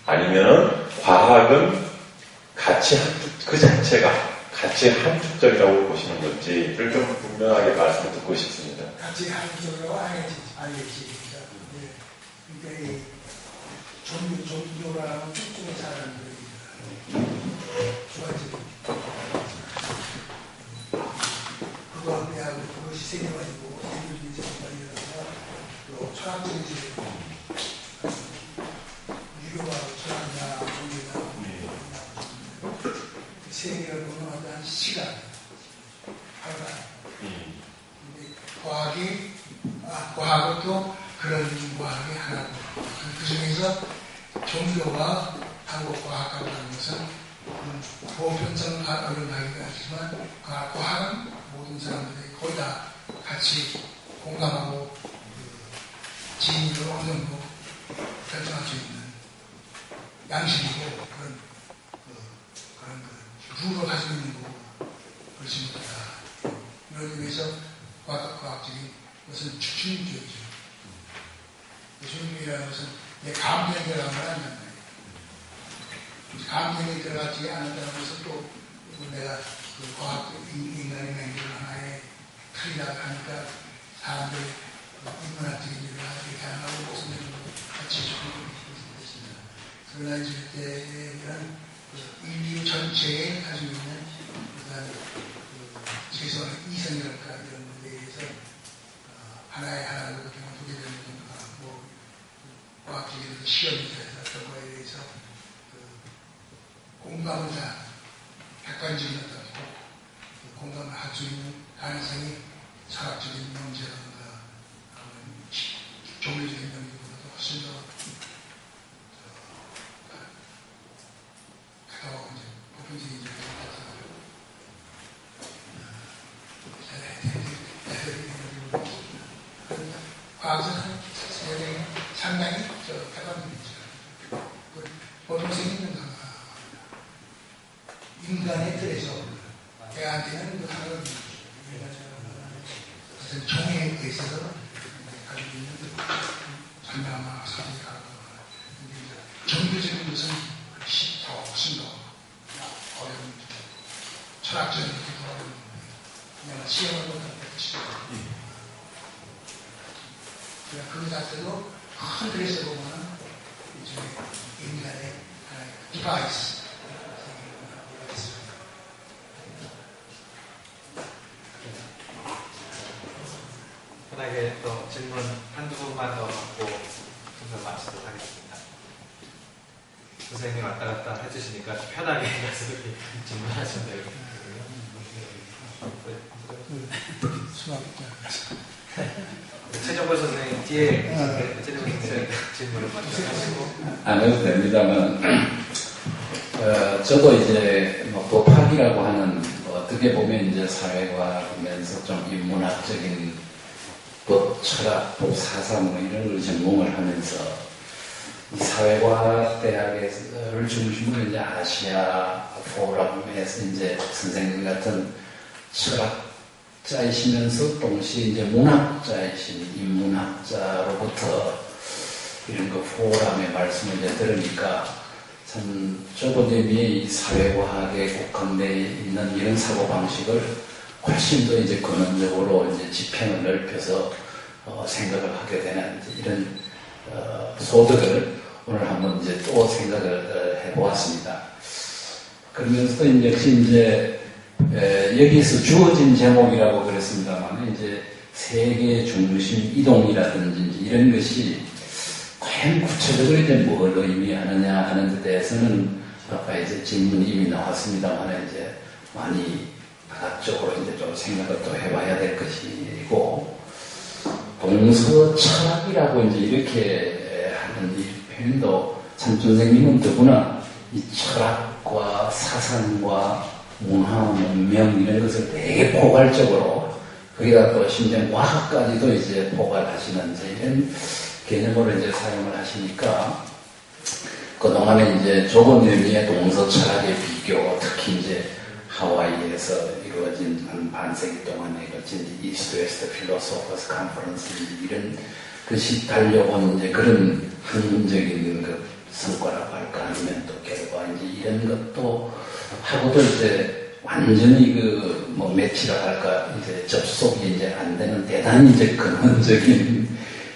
아니면은 과학은 그 자체가 가치 함축적이라고 보시는 건지를 좀 분명하게 말씀을 듣고 싶습니다. 가치 함축적이라고 알겠지. 그러니까 이 종교라는 특정의 사람들이 주관적인 그거 합리하고 그것이 세계관이고 세계적인 세계관이라서 또 철학적인 세계관 미디어와 한국 과학이라는 것은 보편성학을 하기도 하지만 과학은 모든 사람들이 거의 다 같이 공감하고 진리를 어느 정도 결정할 수 있는 양식이고 그런 룰을 가지고 있는 거고 그렇습니다. 이런 의미에서 과학적인 것은 추진주의죠. 추진주의라는 것은 감정에 들어간 건 아니란 말이에요. 감정에 들어가지 않는다는 것은 또 내가 과학 인간의 맹기를 하나의 틀이라고 하니까 사람들이 인문학적인 일을 이렇게 안 하고 무슨 일을 같이 적용을 했습니다. 그러나 이제 이런 인류 전체에 가지고 있는 최소한 이성이랄까 이런 데에 대해서 하나를 그렇게 두게 되는 과학적인 시험이 돼서 그런 거에 대해서 공감을 다 객관적인 공감을 할 수 있는 가능성이 철학적인 문제라든가 종교적인 문제보다도 훨씬 더 가까워 이제 보편적인 이제 과학에서는 상당히 객관적이죠. 보편적인 인간의 틀에서 대한테는 하나는 종에 있어서 가지고 있는 장남아 사진가가 종교적인 것은 훨씬 더 어려운 철학적인 것도 어려운 그냥 시험을 못하는 것이죠. 그 자체도 큰 그래서 보면 인간의 하나의 디바이스 편하게 또 질문 한두 분만 더 받고 순서 마치도록 하겠습니다. 선생님 왔다 갔다 해주시니까 편하게 가서 이렇게 질문하시면 되거든요. 최정걸 선생님 뒤에 최정걸 선생님 질문을 먼저 하시고 안 해도 됩니다만 저도 이제 뭐 법학이라고 하는 어떻게 보면 이제 사회과면서 좀 인문학적인 법, 철학, 법, 사상 뭐 이런 걸 전공을 하면서 이 사회과학 대학을 중심으로 이제 아시아 포럼에서 이제 선생님 같은 철학자이시면서 동시에 이제 문학자이신 인문학자로부터 이런 그 포럼의 말씀을 이제 들으니까 참 좁은 의미의 이 사회과학에 국한되어 있는 이런 사고방식을 훨씬 더 이제 근원적으로 이제 지평을 넓혀서 생각을 하게 되는 이런 소득을 오늘 한번 이제 또 생각을 해보았습니다. 그러면서도 이제 여기에서 주어진 제목이라고 그랬습니다만 이제 세계 중심 이동이라든지 이런 것이 과연 구체적으로 이제 뭘 의미하느냐 하는 데 대해서는 아까 이제 질문이 이미 나왔습니다만 이제 많이 과학적으로 이제 좀 생각을 또 해봐야 될 것이고, 동서 철학이라고 이제 이렇게 하는 이 표현도 참 선생님은 더구나 이 철학과 사상과 문화, 문명 이런 것을 되게 포괄적으로 거기다 또 심지어 과학까지도 이제 포괄하시는 이런 개념으로 이제 사용을 하시니까 그동안에 이제 좁은 의미의 동서 철학의 비교, 특히 이제 하와이에서 이루어진 한 반세기 동안에 거친 이스트 웨스트 필로소퍼스 컨퍼런스 이런 것이 달려온 이제 그런 학문적인 그 성과라고 할까 아니면 또 결과 이제 이런 것도 하고도 이제 완전히 그 뭐 매치라 할까 이제 접속이 이제 안 되는 대단히 이제 근원적인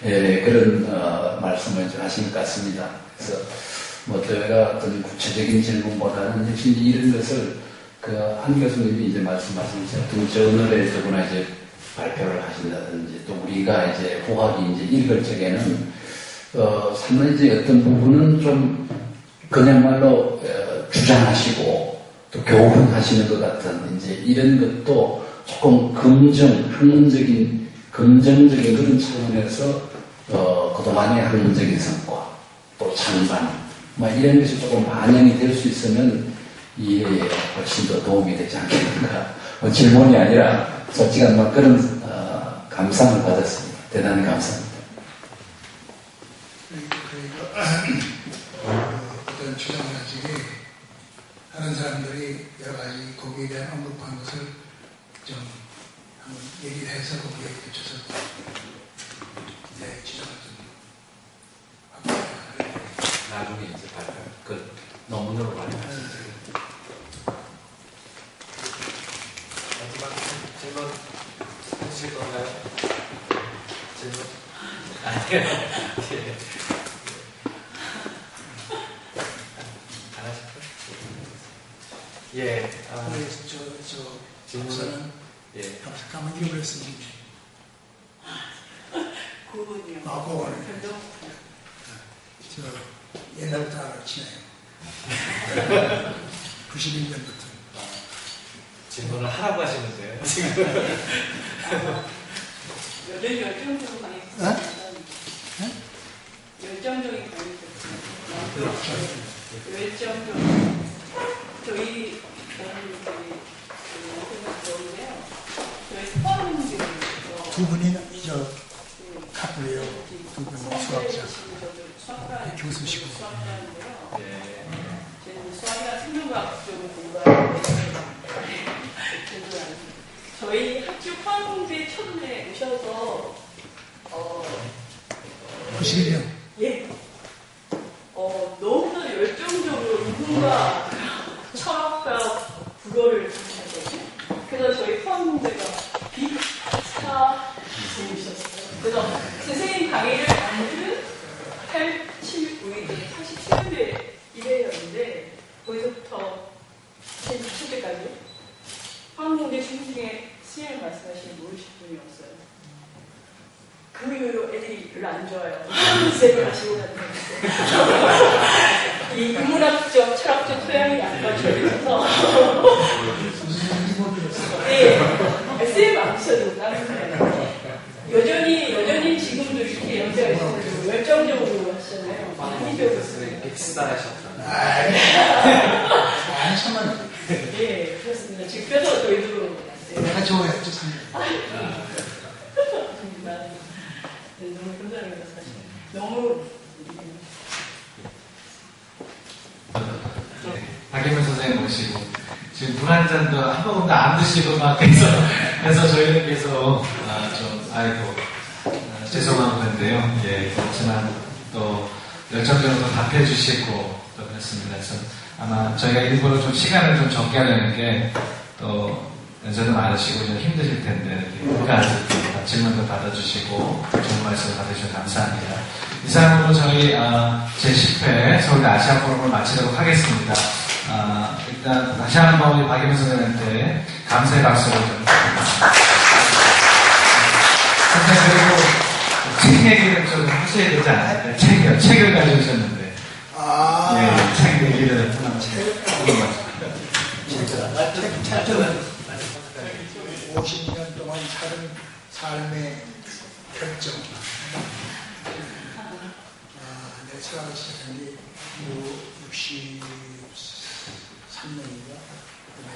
그런 말씀을 좀 하신 것 같습니다. 그래서 뭐 저희가 어떤 구체적인 질문보다는 역시 이런 것을 한 교수님이 이제 말씀하신 어떤 저널에 더구나 이제 발표를 하신다든지 또 우리가 이제 후학이 이제 읽을 적에는 상당히 이제 어떤 부분은 좀 그냥말로 주장하시고 또 교훈하시는 것 같은 이제 이런 것도 조금 학문적인 긍정적인 그런 차원에서 그동안의 학문적인 성과 또 찬반 뭐 이런 것이 조금 반영이 될 수 있으면 이해에 훨씬 더 도움이 되지 않겠는가. 질문이 아니라 솔직한 뭐 그런 감상을 받았습니다. 대단히 감사합니다. 어떤 주장가지에 다른 사람들이 여러 가지 거기에 대한 언급한 것을 좀 한번 얘기를 해서 거기에 붙여서 내 주장을 좀 나중에 이제 발표, 그 논문으로 발표하시죠. 마지막 질문 해주실 건가요? 질문? 아니요. 안 하실까요? 예. 질문은? 예. 잠깐만 읽어버렸습니다. 9분이요. 아, 9분. 옛날부터 알아치네요. 91년부터. 질문을 하라고 하시는데요. 지금. 열정적으로 강의했어요. 열정적인 강의했어요. 열정적으로. 저희 저희 수학문제 두 분이 카플이에요. 두 분 수학자. 교수시고. 저는 수학이나 생명과학 쪽을 공부하는데 저희 학교 포항공주에 처음에 오셔서 91년. 예. 너무나 열정적으로 인문과 철학과 국어를 하셨거든요. 그래서 저희 포항공주가 비타 재미있었어요. 그래서 선생님 강의를 만든 8, 7, 9일, 47년대 이래였는데 거기서부터 2007년까지 포항공주 친구 중에 선생님 말씀하시는 모르실 분이 없어요. 그 이후로 애들이 별로 안 좋아요. 쌤을 하시고 다니면서 이 인문학적, 철학적 소양이 안 갖춰져서 네, 쌤 안 쓰셔도 다른 여전히 지금도 이렇게 연세가 있어서 열정적으로 하시잖아요. 합리적으로 엑스단하셨잖아요. 천만. 예, 그렇습니다. 지금 그래서 저희도 내가 좋아했죠, 상당히. 너무 감사합니다, 사실. 너무. 박예민 선생님 모시고, 지금 물 한 잔도 한 모금도 안 드시고 막 해서 저희는 계속, 죄송한 건데요. 예, 그렇지만 또 열정적으로 답해 주시고 또 그렇습니다. 그래서 아마 저희가 일부러 좀 시간을 좀 적게 하려는 게 또 연세도 많으시고 좀 힘드실 텐데 이렇게 질문도 받아주시고 좋은 말씀을 받으셔서 감사합니다. 이상으로 저희 제10회 서울대 아시아 포럼을 마치도록 하겠습니다. 일단 다시 한번 우리 박예민 선생님한테 감사의 박수를 좀 드립니다. 선생님 그리고 책 얘기를 좀 하셔야 되지 않아요? 책을 가져오셨는데 예, 책 얘기를 책은 50년 동안 사는 삶의 결정. 내가 철학을 시작한 게 63년인가 그때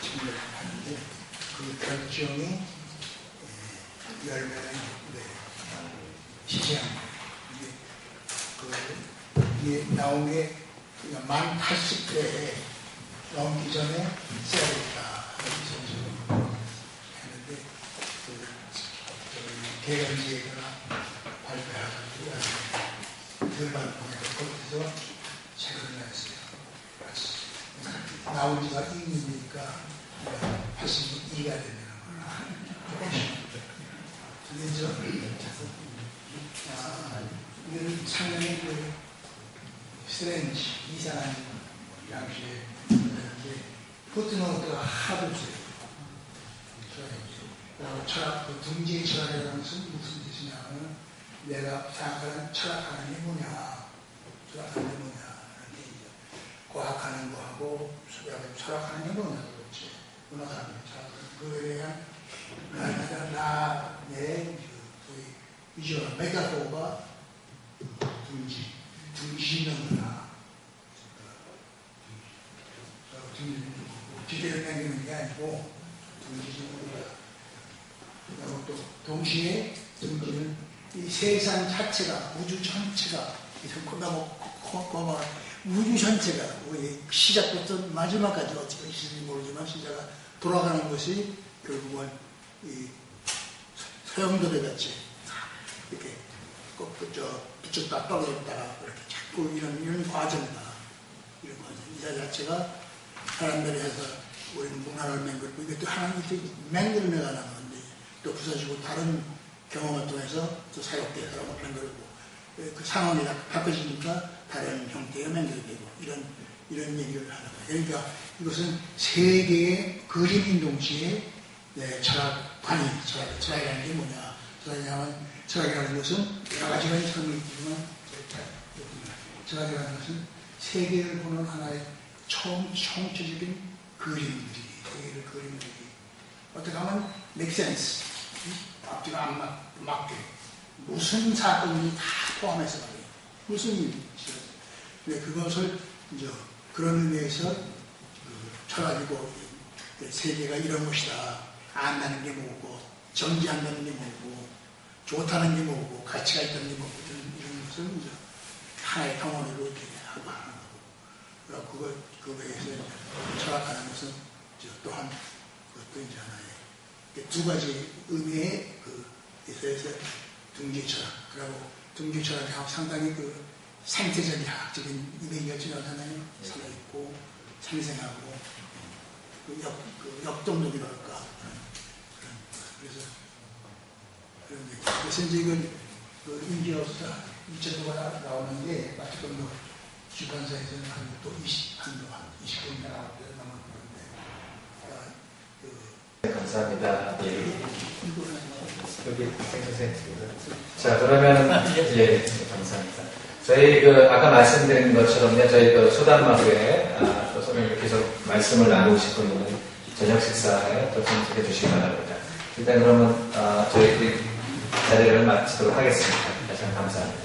책을 봤는데 그 결정이 열매는 시장. 이게 나온 게 만 80대에 넘기 전에 써야겠다. 했는데 개간지에다가 발표하고 결말 보내고 거기서 책을 냈어요. 나온 지가 2년이니까 82가 되는 거야. 근데 이건 작년에 스트레인지 이상한 양식에 있는데 포트노트가 하도 줘요. 철학, 둥지 철학이라는 것은 무슨 뜻이냐면 내가 생각하는 철학하는 게 뭐냐, 철학하는 게 뭐냐, 과학하는 거하고 철학하는 게 뭐냐, 그렇지. 문학하는 게 그거에 대한 내 비주얼 메타포가 둥지. 등신령이나 기대를 남기는 게 아니고 등신령이다. 그리고 또 동시에 등신은 이 세상 자체가 우주 전체가 우주 전체가 시작부터 마지막까지 어떻게 있을지 모르지만 진짜가 돌아가는 것이 결국은 이 소용돌이 같이 이렇게 붙였다 떨어졌다가 그렇게 자꾸 이런 과정이다. 이런 과정. 이 자체가 사람들이 해서 우리는 문화를 맹글고 이게 또 하나님이 맹글을 나가는 건데 또 부서지고 다른 경험을 통해서 또 새롭게 사람을 맹글고 그 상황이 바뀌어지니까 다른 형태의 맹글이 되고 이런 얘기를 하는 거예요. 그러니까 이것은 세계의 그림인 동시에 철학이라는 게 뭐냐? 철학이라는 것은 여러 가지가 있지만 철학이라는 것은 세계를 보는 하나의 총체적인 그림들이 세계를 그림들이 어떻게 하면 make sense 앞뒤가 안 맞게 무슨 사건이 다 포함해서 말이에요. 무슨 일이죠. 그것을 이제 그런 의미에서 철학이고 세계가 이런 것이다. 안다는 게 뭐고 정지한다는 게 뭐고 좋다는 게 뭐고 가치가 있다는 게 뭐고 이런 것을 이제 하나의 경험으로 이렇게 하고 하는 거고 그거에서 철학하는 것은 또한 그것도 이제 하나의 두 가지 의미의 에서 둥지철학 그리고 둥지철학이 상당히 생태적인 학적인 이미지가 나타나는 살아있고 생생하고 역동적이랄까 그래서 이제 이건 인기업사 이체도가 나오는 게 마치 주관사에서는 한 20분 나오는데 감사합니다. 여기 선생님. 자, 그러면 예, 감사합니다. 저희 아까 말씀드린 것처럼요, 저희 수단마루에 또 선생님 계속 말씀을 나누고 싶은 분은 저녁 식사에 또 참석해 주시기 바랍니다. 일단 그러면 저희 자리를 마치도록 하겠습니다. 다시 한번 감사합니다.